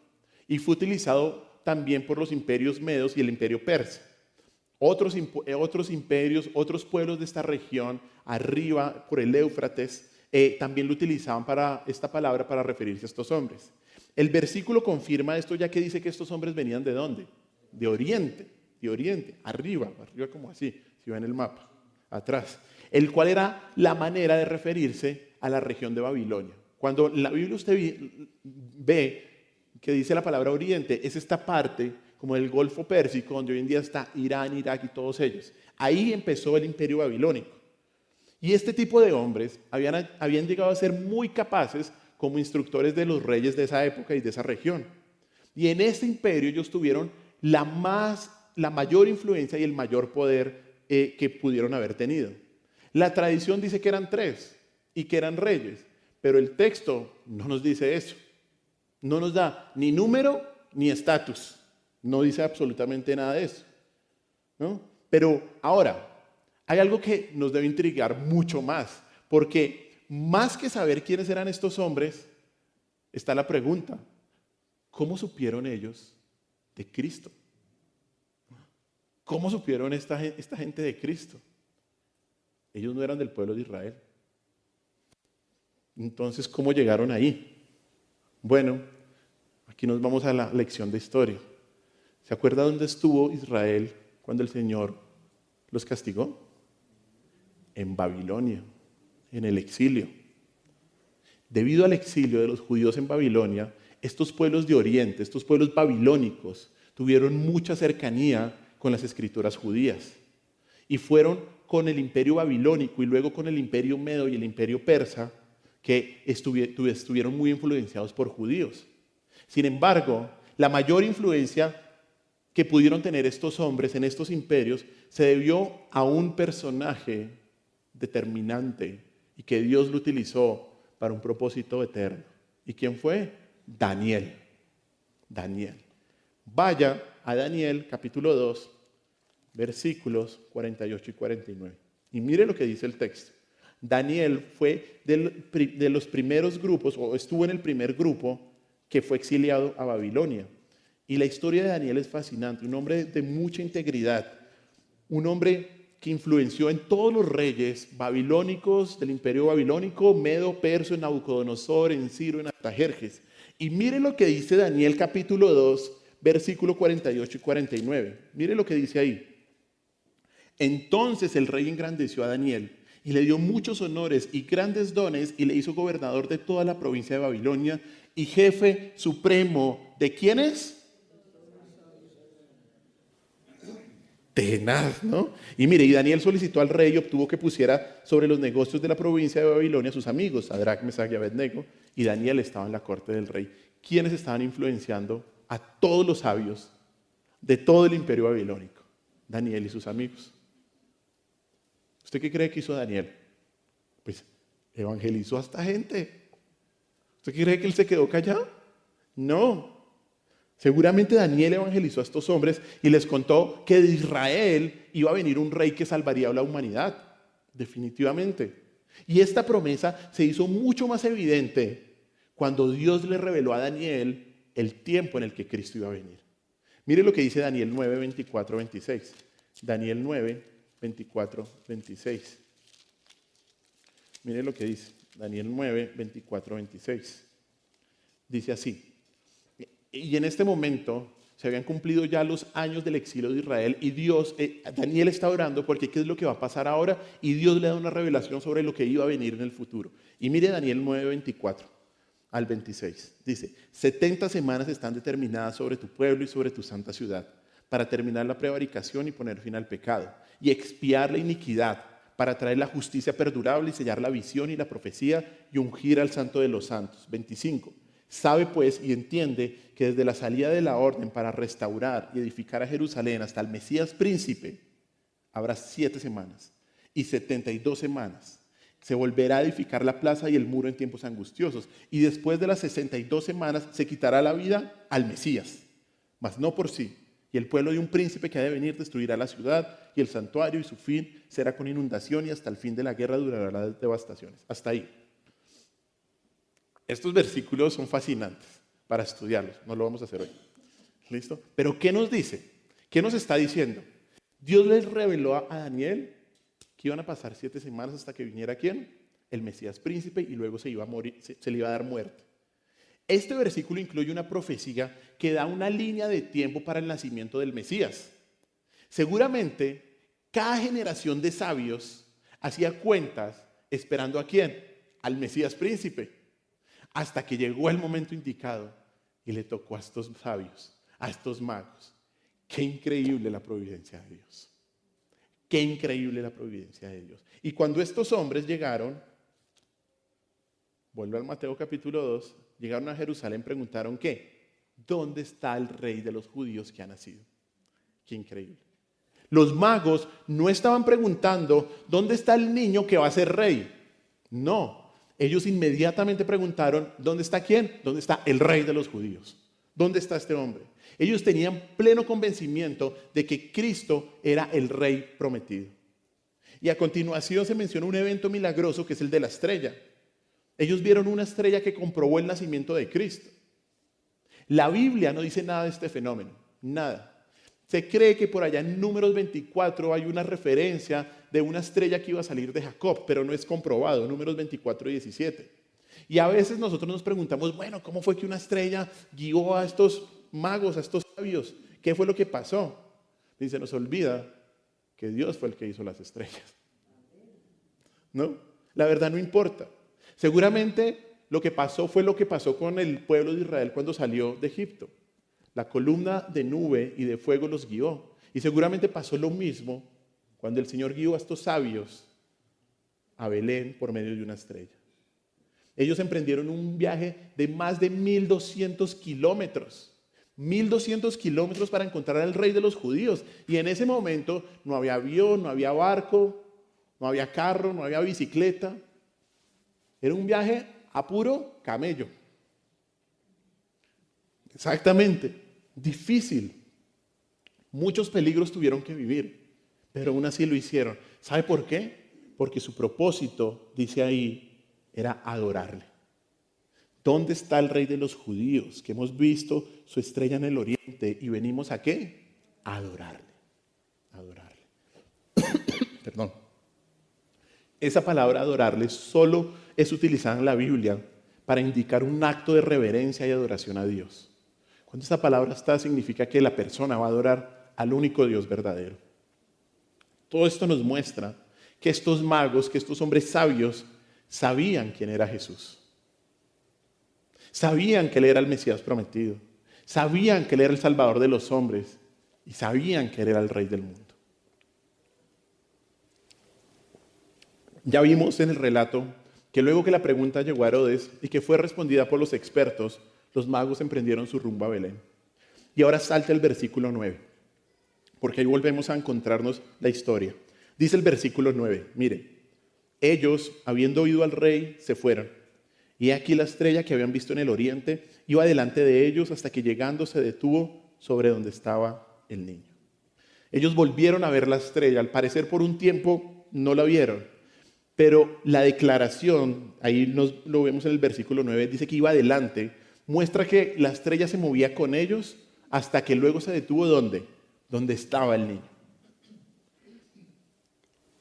y fue utilizado también por los imperios medos y el imperio persa. Otros imperios, otros pueblos de esta región, arriba por el Éufrates, también lo utilizaban para esta palabra para referirse a estos hombres. El versículo confirma esto ya que dice que estos hombres venían ¿de dónde? De oriente, arriba como así, si ven el mapa, atrás. El cual era la manera de referirse a la región de Babilonia. Cuando en la Biblia usted ve que dice la palabra oriente, es esta parte como del Golfo Pérsico, donde hoy en día está Irán, Irak y todos ellos. Ahí empezó el imperio babilónico. Y este tipo de hombres habían llegado a ser muy capaces como instructores de los reyes de esa época y de esa región. Y en este imperio ellos tuvieron la mayor influencia y el mayor poder que pudieron haber tenido. La tradición dice que eran 3 y que eran reyes, Pero el texto no nos dice eso. No nos da ni número ni estatus. No dice absolutamente nada de eso, ¿no? Pero ahora, hay algo que nos debe intrigar mucho más, porque más que saber quiénes eran estos hombres, está la pregunta: ¿cómo supieron ellos de Cristo? ¿Cómo supieron esta gente de Cristo? Ellos no eran del pueblo de Israel. Entonces, ¿cómo llegaron ahí? Bueno, aquí nos vamos a la lección de historia. ¿Se acuerda dónde estuvo Israel cuando el Señor los castigó? En Babilonia, en el exilio. Debido al exilio de los judíos en Babilonia, estos pueblos de Oriente, estos pueblos babilónicos, tuvieron mucha cercanía con las escrituras judías. Y fueron con el imperio babilónico y luego con el imperio medo y el imperio persa, que estuvieron muy influenciados por judíos. Sin embargo, la mayor influencia que pudieron tener estos hombres en estos imperios se debió a un personaje determinante y que Dios lo utilizó para un propósito eterno. ¿Y quién fue? Daniel. Daniel. Vaya a Daniel capítulo 2, versículos 48 y 49. Y mire lo que dice el texto. Daniel fue de los primeros grupos, o estuvo en el primer grupo que fue exiliado a Babilonia. Y la historia de Daniel es fascinante, un hombre de mucha integridad, un hombre que influenció en todos los reyes babilónicos del imperio babilónico, Medo, Perso, en Nabucodonosor, en Ciro, en Artajerjes. Y mire lo que dice Daniel capítulo 2, versículo 48 y 49. Mire lo que dice ahí. Entonces el rey engrandeció a Daniel y le dio muchos honores y grandes dones y le hizo gobernador de toda la provincia de Babilonia y jefe supremo de ¿quiénes? Tenaz, ¿no? Y mire, y Daniel solicitó al rey y obtuvo que pusiera sobre los negocios de la provincia de Babilonia a sus amigos, Sadrac, Mesach y Abednego, y Daniel estaba en la corte del rey. ¿Quiénes estaban influenciando a todos los sabios de todo el imperio babilónico? Daniel y sus amigos. ¿Usted qué cree que hizo Daniel? Pues evangelizó a esta gente. ¿Usted cree que él se quedó callado? No. Seguramente Daniel evangelizó a estos hombres y les contó que de Israel iba a venir un rey que salvaría a la humanidad. Definitivamente. Y esta promesa se hizo mucho más evidente cuando Dios le reveló a Daniel el tiempo en el que Cristo iba a venir. Mire lo que dice Daniel 9, 24, 26. Daniel 9, 24, 26. Mire lo que dice Daniel 9, 24, 26. Dice así. Y en este momento se habían cumplido ya los años del exilio de Israel y Daniel está orando porque ¿qué es lo que va a pasar ahora? Y Dios le da una revelación sobre lo que iba a venir en el futuro. Y mire Daniel 9, 24 al 26. Dice, 70 semanas están determinadas sobre tu pueblo y sobre tu santa ciudad para terminar la prevaricación y poner fin al pecado y expiar la iniquidad para traer la justicia perdurable y sellar la visión y la profecía y ungir al santo de los santos. 25. Sabe pues y entiende que desde la salida de la orden para restaurar y edificar a Jerusalén hasta el Mesías príncipe, habrá 7 semanas y 72 semanas. Se volverá a edificar la plaza y el muro en tiempos angustiosos. Y después de las 62 semanas se quitará la vida al Mesías, mas no por sí. Y el pueblo de un príncipe que ha de venir destruirá la ciudad y el santuario y su fin será con inundación y hasta el fin de la guerra durará las devastaciones. Hasta ahí. Estos versículos son fascinantes para estudiarlos, no lo vamos a hacer hoy. ¿Listo? Pero ¿qué nos dice? ¿Qué nos está diciendo? Dios les reveló a Daniel que iban a pasar 7 semanas hasta que viniera ¿quién? El Mesías príncipe y luego se iba a morir, se le iba a dar muerte. Este versículo incluye una profecía que da una línea de tiempo para el nacimiento del Mesías. Seguramente cada generación de sabios hacía cuentas esperando ¿a quién? Al Mesías príncipe. Hasta que llegó el momento indicado y le tocó a estos sabios, a estos magos. Qué increíble la providencia de Dios. Qué increíble la providencia de Dios. Y cuando estos hombres llegaron, vuelvo al Mateo capítulo 2, llegaron a Jerusalén, preguntaron ¿qué? ¿Dónde está el rey de los judíos que ha nacido? Qué increíble. Los magos no estaban preguntando ¿dónde está el niño que va a ser rey? No. Ellos inmediatamente preguntaron, ¿dónde está quién? ¿Dónde está el rey de los judíos? ¿Dónde está este hombre? Ellos tenían pleno convencimiento de que Cristo era el rey prometido. Y a continuación se menciona un evento milagroso que es el de la estrella. Ellos vieron una estrella que comprobó el nacimiento de Cristo. La Biblia no dice nada de este fenómeno, nada. Se cree que por allá en Números 24 hay una referencia de una estrella que iba a salir de Jacob, pero no es comprobado, Números 24 y 17. Y a veces nosotros nos preguntamos, bueno, ¿cómo fue que una estrella guió a estos magos, a estos sabios? ¿Qué fue lo que pasó? Y se nos olvida que Dios fue el que hizo las estrellas. ¿No? La verdad no importa. Seguramente lo que pasó fue lo que pasó con el pueblo de Israel cuando salió de Egipto. La columna de nube y de fuego los guió. Y seguramente pasó lo mismo cuando el Señor guió a estos sabios a Belén por medio de una estrella. Ellos emprendieron un viaje de más de 1,200 kilómetros. 1,200 kilómetros para encontrar al rey de los judíos. Y en ese momento no había avión, no había barco, no había carro, no había bicicleta. Era un viaje a puro camello. Exactamente. Difícil. Muchos peligros tuvieron que vivir, pero aún así lo hicieron. ¿Sabe por qué? Porque su propósito, dice ahí, era adorarle. ¿Dónde está el rey de los judíos? Que hemos visto su estrella en el oriente y venimos ¿a qué? A adorarle. Adorarle. Perdón. Esa palabra adorarle solo es utilizada en la Biblia para indicar un acto de reverencia y adoración a Dios. Cuando esta palabra está, significa que la persona va a adorar al único Dios verdadero. Todo esto nos muestra que estos magos, que estos hombres sabios, sabían quién era Jesús. Sabían que Él era el Mesías prometido. Sabían que Él era el Salvador de los hombres. Y sabían que Él era el Rey del mundo. Ya vimos en el relato que luego que la pregunta llegó a Herodes y que fue respondida por los expertos, los magos emprendieron su rumbo a Belén. Y ahora salta el versículo 9, porque ahí volvemos a encontrarnos la historia. Dice el versículo 9, mire, ellos, habiendo oído al rey, se fueron. Y aquí la estrella que habían visto en el oriente iba delante de ellos hasta que llegando se detuvo sobre donde estaba el niño. Ellos volvieron a ver la estrella, al parecer por un tiempo no la vieron, pero la declaración, ahí lo vemos en el versículo 9, dice que iba adelante, muestra que la estrella se movía con ellos hasta que luego se detuvo ¿dónde? Donde estaba el niño.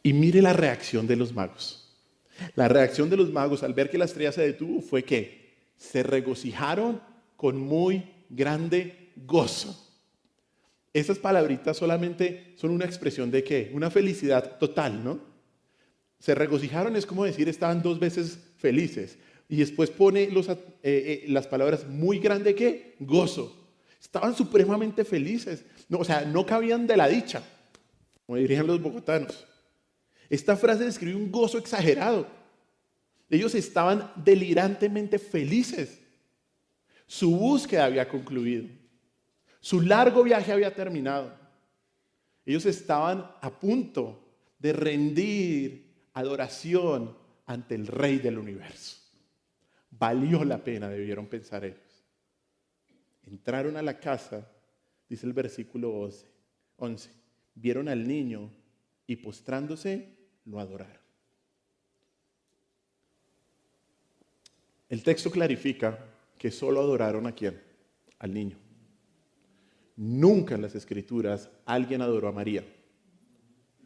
Y mire la reacción de los magos. La reacción de los magos al ver que la estrella se detuvo fue que se regocijaron con muy grande gozo. Esas palabritas solamente son una expresión de ¿qué? Una felicidad total, ¿no? Se regocijaron es como decir estaban 2 veces felices. Y después pone las palabras muy grande ¿qué? Gozo. Estaban supremamente felices. No, o sea, no cabían de la dicha, como dirían los bogotanos. Esta frase describe un gozo exagerado. Ellos estaban delirantemente felices. Su búsqueda había concluido. Su largo viaje había terminado. Ellos estaban a punto de rendir adoración ante el Rey del universo. Valió la pena, debieron pensar ellos. Entraron a la casa, dice el versículo 11, vieron al niño y postrándose lo adoraron. El texto clarifica que solo adoraron ¿a quién? Al niño. Nunca en las Escrituras alguien adoró a María.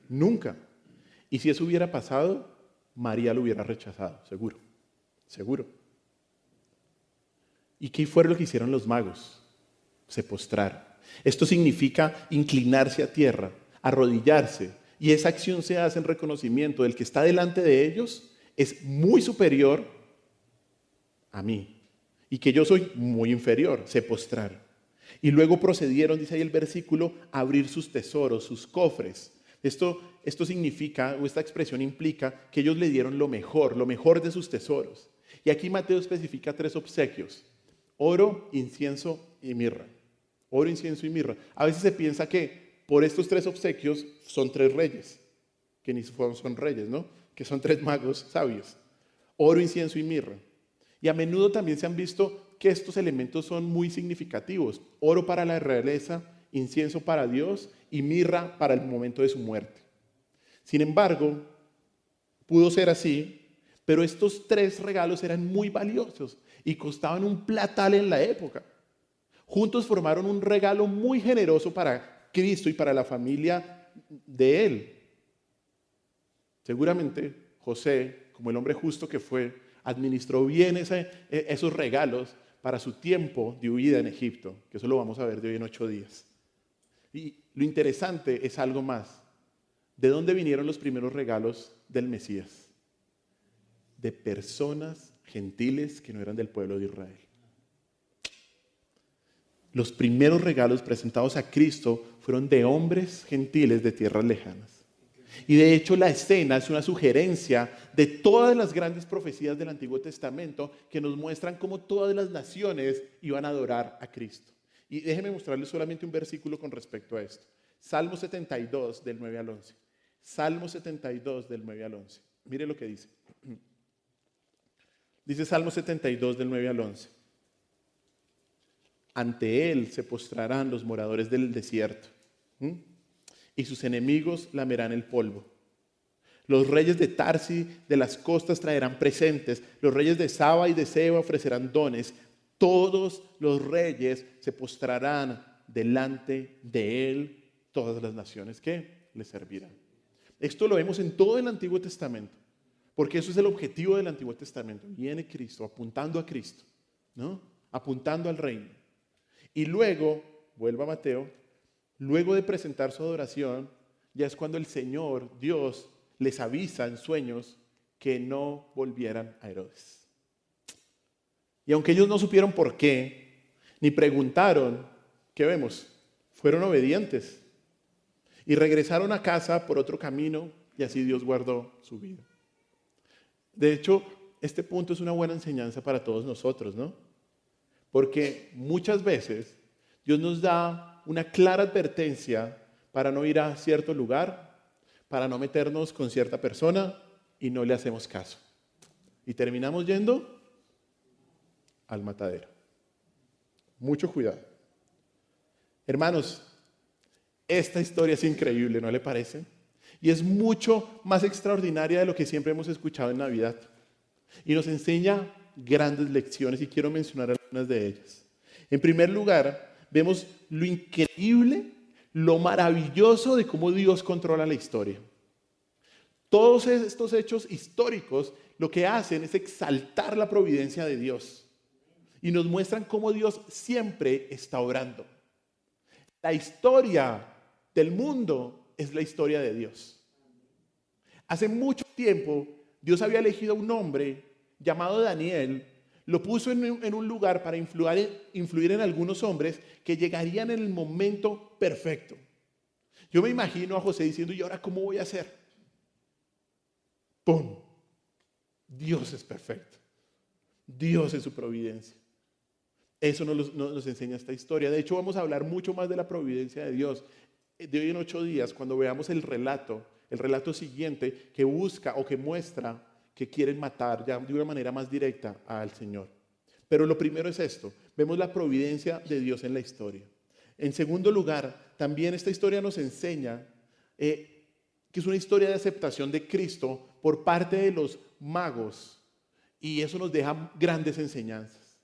Nunca. Y si eso hubiera pasado, María lo hubiera rechazado, seguro. Seguro. ¿Y qué fue lo que hicieron los magos? Se postraron. Esto significa inclinarse a tierra, arrodillarse. Y esa acción se hace en reconocimiento del que está delante de ellos es muy superior a mí. Y que yo soy muy inferior. Se postraron. Y luego procedieron, dice ahí el versículo, a abrir sus tesoros, sus cofres. Esto significa, o esta expresión implica que ellos le dieron lo mejor de sus tesoros. Y aquí Mateo especifica 3 obsequios: oro, incienso y mirra. Oro, incienso y mirra. A veces se piensa que por estos 3 obsequios son 3 reyes, que ni son reyes, ¿no? Que son 3 magos sabios. oro, incienso y mirra. Y a menudo también se han visto que estos elementos son muy significativos. Oro para la realeza, incienso para Dios y mirra para el momento de su muerte. Sin embargo, pudo ser así, pero estos tres regalos eran muy valiosos y costaban un platal en la época. Juntos formaron un regalo muy generoso para Cristo y para la familia de él. Seguramente José, como el hombre justo que fue, administró bien esos regalos para su tiempo de huida en Egipto, que eso lo vamos a ver de hoy en 8 días. Y lo interesante es algo más. ¿De dónde vinieron los primeros regalos del Mesías? De personas gentiles que no eran del pueblo de Israel. Los primeros regalos presentados a Cristo fueron de hombres gentiles de tierras lejanas. Y de hecho la escena es una sugerencia de todas las grandes profecías del Antiguo Testamento que nos muestran cómo todas las naciones iban a adorar a Cristo. Y déjenme mostrarles solamente un versículo con respecto a esto. Salmo 72 del 9 al 11. Salmo 72 del 9 al 11. Mire lo que dice. Dice Salmo 72 del 9 al 11. Ante él se postrarán los moradores del desierto. Y sus enemigos lamerán el polvo. Los reyes de Tarsi de las costas traerán presentes. Los reyes de Saba y de Seba ofrecerán dones. Todos los reyes se postrarán delante de él. Todas las naciones que le servirán. Esto lo vemos en todo el Antiguo Testamento. Porque eso es el objetivo del Antiguo Testamento. Viene Cristo apuntando a Cristo, ¿no? Apuntando al reino. Y luego, vuelva a Mateo, luego de presentar su adoración, ya es cuando el Señor, Dios, les avisa en sueños que no volvieran a Herodes. Y aunque ellos no supieron por qué, ni preguntaron, ¿qué vemos? Fueron obedientes y regresaron a casa por otro camino y así Dios guardó su vida. De hecho, este punto es una buena enseñanza para todos nosotros, ¿no? Porque muchas veces Dios nos da una clara advertencia para no ir a cierto lugar, para no meternos con cierta persona y no le hacemos caso. Y terminamos yendo al matadero. Mucho cuidado. Hermanos, esta historia es increíble, ¿no le parece? Y es mucho más extraordinaria de lo que siempre hemos escuchado en Navidad. Y nos enseña grandes lecciones y quiero mencionar algunas de ellas. En primer lugar, vemos lo increíble, lo maravilloso de cómo Dios controla la historia. Todos estos hechos históricos lo que hacen es exaltar la providencia de Dios y nos muestran cómo Dios siempre está obrando. La historia del mundo es la historia de Dios. Hace mucho tiempo Dios había elegido a un hombre llamado Daniel, lo puso en un lugar para influir en algunos hombres que llegarían en el momento perfecto. Yo me imagino a José diciendo, ¿y ahora cómo voy a hacer? ¡Pum! Dios es perfecto. Dios es su providencia. Eso nos enseña esta historia. De hecho, vamos a hablar mucho más de la providencia de Dios de hoy en 8 días, cuando veamos el relato siguiente que busca o que muestra que quieren matar ya de una manera más directa al Señor. Pero lo primero es esto, vemos la providencia de Dios en la historia. En segundo lugar, también esta historia nos enseña que es una historia de aceptación de Cristo por parte de los magos, y eso nos deja grandes enseñanzas.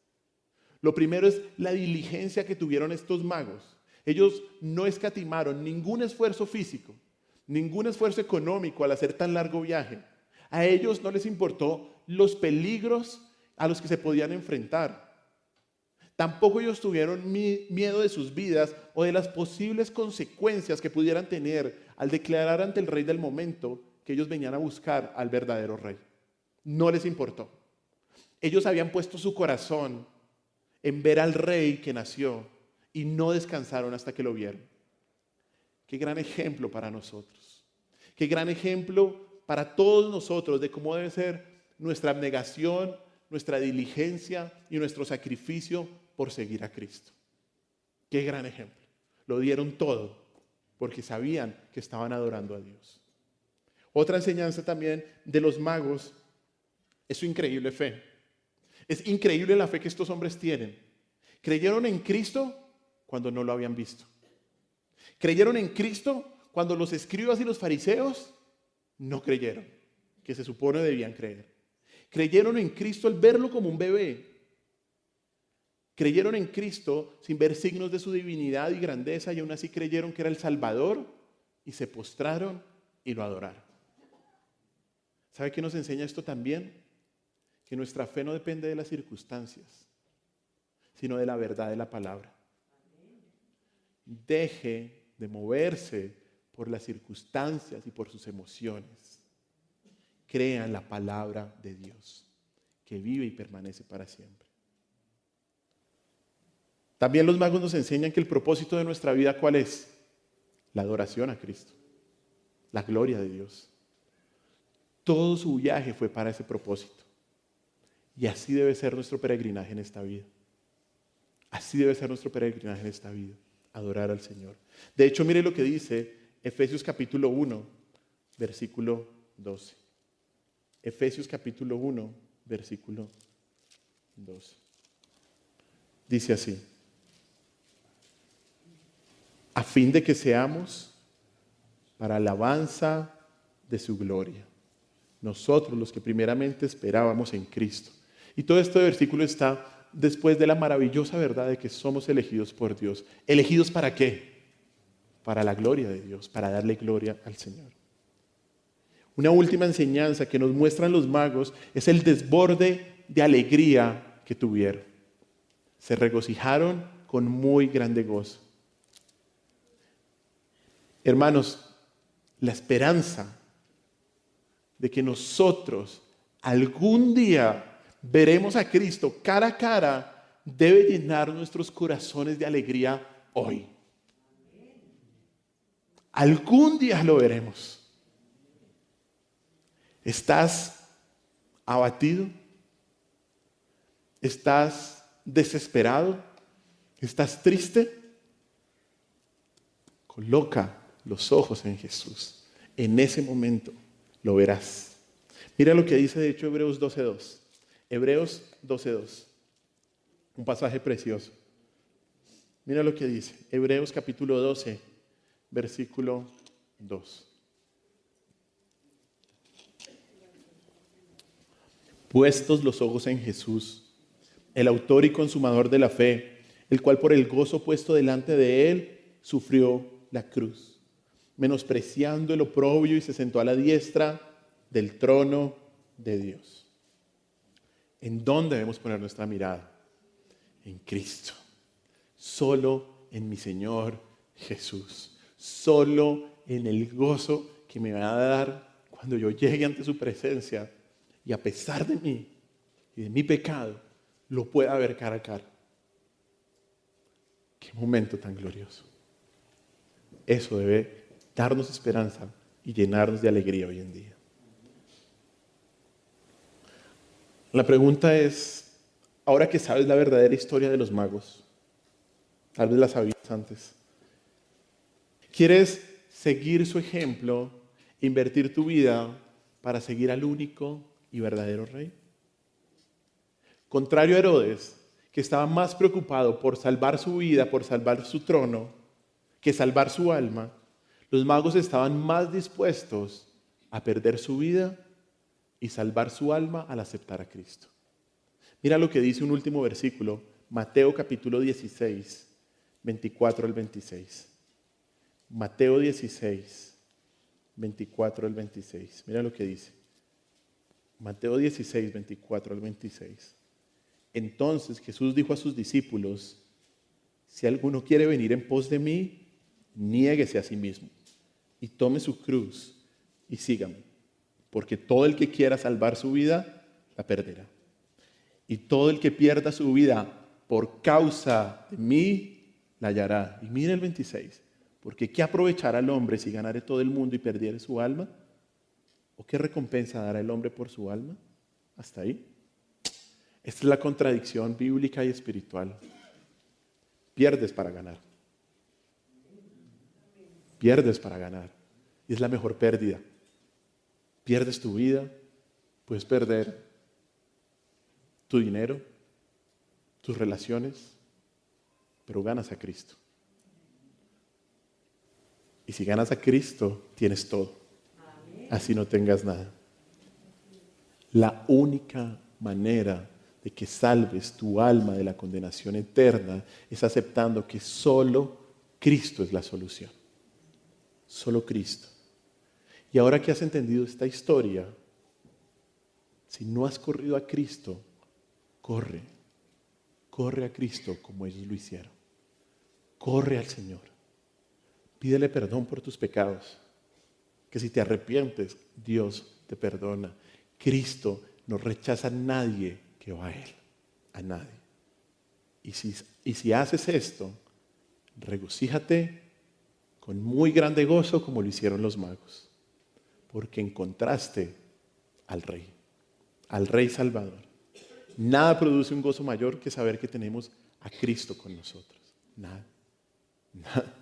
Lo primero es la diligencia que tuvieron estos magos. Ellos no escatimaron ningún esfuerzo físico, ningún esfuerzo económico al hacer tan largo viaje. A ellos no les importó los peligros a los que se podían enfrentar. Tampoco ellos tuvieron miedo de sus vidas o de las posibles consecuencias que pudieran tener al declarar ante el rey del momento que ellos venían a buscar al verdadero rey. No les importó. Ellos habían puesto su corazón en ver al rey que nació y no descansaron hasta que lo vieron. Qué gran ejemplo para nosotros. Qué gran ejemplo para todos nosotros de cómo debe ser nuestra abnegación, nuestra diligencia y nuestro sacrificio por seguir a Cristo. Qué gran ejemplo. Lo dieron todo porque sabían que estaban adorando a Dios. Otra enseñanza también de los magos Es su increíble fe. Es increíble la fe que estos hombres tienen. Creyeron en Cristo cuando no lo habían visto. Creyeron en Cristo cuando los escribas y los fariseos no creyeron, que se supone debían creer. Creyeron en Cristo al verlo como un bebé. Creyeron en Cristo sin ver signos de su divinidad y grandeza, y aún así creyeron que era el Salvador y se postraron y lo adoraron. ¿Sabe qué nos enseña esto también? Que nuestra fe no depende de las circunstancias, sino de la verdad de la palabra. Deje de moverse por las circunstancias y por sus emociones. Crea en la palabra de Dios, que vive y permanece para siempre. También los magos nos enseñan que el propósito de nuestra vida, ¿cuál es? La adoración a Cristo, la gloria de Dios. Todo su viaje fue para ese propósito. Y así debe ser nuestro peregrinaje en esta vida. Así debe ser nuestro peregrinaje en esta vida, adorar al Señor. De hecho, mire lo que dice Efesios capítulo 1, versículo 12. Efesios capítulo 1, versículo 12. Dice así: a fin de que seamos para alabanza de su gloria, nosotros los que primeramente esperábamos en Cristo. Y todo este versículo está después de la maravillosa verdad de que somos elegidos por Dios. ¿Elegidos para qué? Para la gloria de Dios, para darle gloria al Señor. Una última enseñanza que nos muestran los magos es el desborde de alegría que tuvieron. Se regocijaron con muy grande gozo. Hermanos, la esperanza de que nosotros algún día veremos a Cristo cara a cara debe llenar nuestros corazones de alegría hoy. Algún día lo veremos. ¿Estás abatido? ¿Estás desesperado? ¿Estás triste? Coloca los ojos en Jesús. En ese momento lo verás. Mira lo que dice de hecho Hebreos 12:2. Hebreos 12:2. Un pasaje precioso. Mira lo que dice. Hebreos capítulo 12, versículo 2. Puestos los ojos en Jesús, el autor y consumador de la fe, el cual por el gozo puesto delante de él sufrió la cruz, menospreciando el oprobio, y se sentó a la diestra del trono de Dios. ¿En dónde debemos poner nuestra mirada? En Cristo. Solo en mi Señor Jesús. Solo en el gozo que me va a dar cuando yo llegue ante su presencia y a pesar de mí y de mi pecado lo pueda ver cara a cara. Qué momento tan glorioso. Eso debe darnos esperanza y llenarnos de alegría hoy en día. La pregunta es, ahora que sabes la verdadera historia de los magos, tal vez la sabías antes, ¿quieres seguir su ejemplo, invertir tu vida para seguir al único y verdadero Rey? Contrario a Herodes, que estaba más preocupado por salvar su vida, por salvar su trono, que salvar su alma, los magos estaban más dispuestos a perder su vida y salvar su alma al aceptar a Cristo. Mira lo que dice un último versículo, Mateo capítulo 16, 24 al 26. Mateo 16, 24 al 26. Mira lo que dice. Mateo 16, 24 al 26. Entonces Jesús dijo a sus discípulos: si alguno quiere venir en pos de mí, niéguese a sí mismo y tome su cruz y sígame. Porque todo el que quiera salvar su vida, la perderá. Y todo el que pierda su vida por causa de mí, la hallará. Y mira el 26. Porque ¿qué aprovechará el hombre si ganare todo el mundo y perdiere su alma? ¿O qué recompensa dará el hombre por su alma? Hasta ahí. Esta es la contradicción bíblica y espiritual. Pierdes para ganar. Pierdes para ganar. Y es la mejor pérdida. Pierdes tu vida, puedes perder tu dinero, tus relaciones, pero ganas a Cristo. Y si ganas a Cristo, tienes todo. Así no tengas nada. La única manera de que salves tu alma de la condenación eterna es aceptando que solo Cristo es la solución. Solo Cristo. Y ahora que has entendido esta historia, si no has corrido a Cristo, corre. Corre a Cristo como ellos lo hicieron. Corre al Señor. Pídele perdón por tus pecados. Que si te arrepientes, Dios te perdona. Cristo no rechaza a nadie que va a Él. A nadie. Y si haces esto, regocíjate con muy grande gozo como lo hicieron los magos. Porque encontraste al Rey Salvador. Nada produce un gozo mayor que saber que tenemos a Cristo con nosotros. Nada. Nada.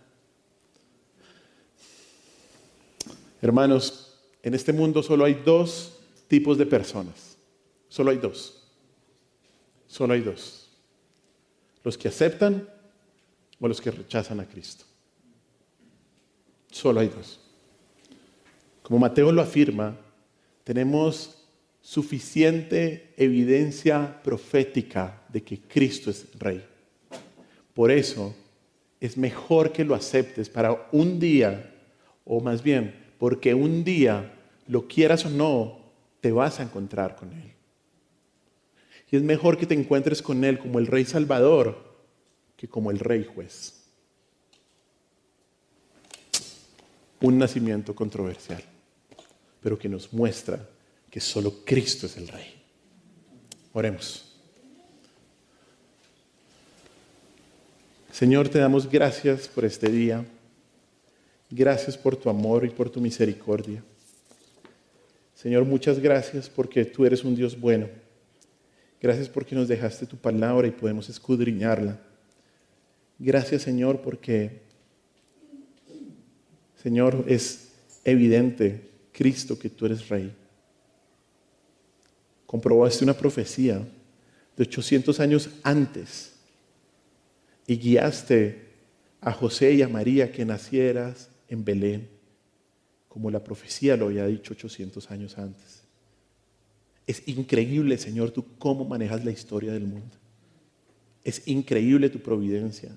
Hermanos, en este mundo solo hay dos tipos de personas. Solo hay dos. Solo hay dos. Los que aceptan o los que rechazan a Cristo. Solo hay dos. Como Mateo lo afirma, tenemos suficiente evidencia profética de que Cristo es Rey. Por eso es mejor que lo aceptes para un día, o más bien, porque un día, lo quieras o no, te vas a encontrar con Él. Y es mejor que te encuentres con Él como el Rey Salvador que como el Rey Juez. Un nacimiento controversial, pero que nos muestra que solo Cristo es el Rey. Oremos. Señor, te damos gracias por este día. Gracias por tu amor y por tu misericordia. Señor, muchas gracias porque tú eres un Dios bueno. Gracias porque nos dejaste tu palabra y podemos escudriñarla. Gracias, Señor, porque, Señor, es evidente, Cristo, que tú eres Rey. Comprobaste una profecía de 800 años antes y guiaste a José y a María que nacieras en Belén, como la profecía lo había dicho 800 años antes. Es increíble, Señor, tú cómo manejas la historia del mundo. Es increíble tu providencia.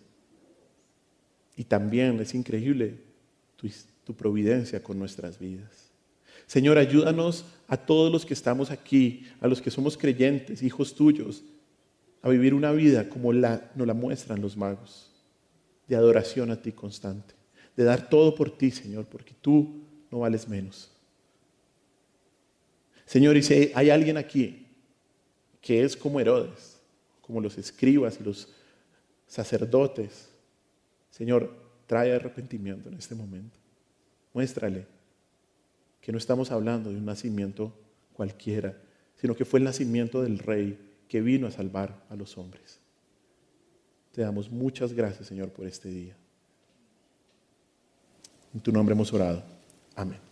Y también es increíble tu providencia con nuestras vidas. Señor, ayúdanos a todos los que estamos aquí, a los que somos creyentes, hijos tuyos, a vivir una vida como nos la muestran los magos, de adoración a ti constante, de dar todo por ti, Señor, porque tú no vales menos. Señor, y si hay alguien aquí que es como Herodes, como los escribas y los sacerdotes, Señor, trae arrepentimiento en este momento. Muéstrale que no estamos hablando de un nacimiento cualquiera, sino que fue el nacimiento del Rey que vino a salvar a los hombres. Te damos muchas gracias, Señor, por este día. En tu nombre hemos orado. Amén.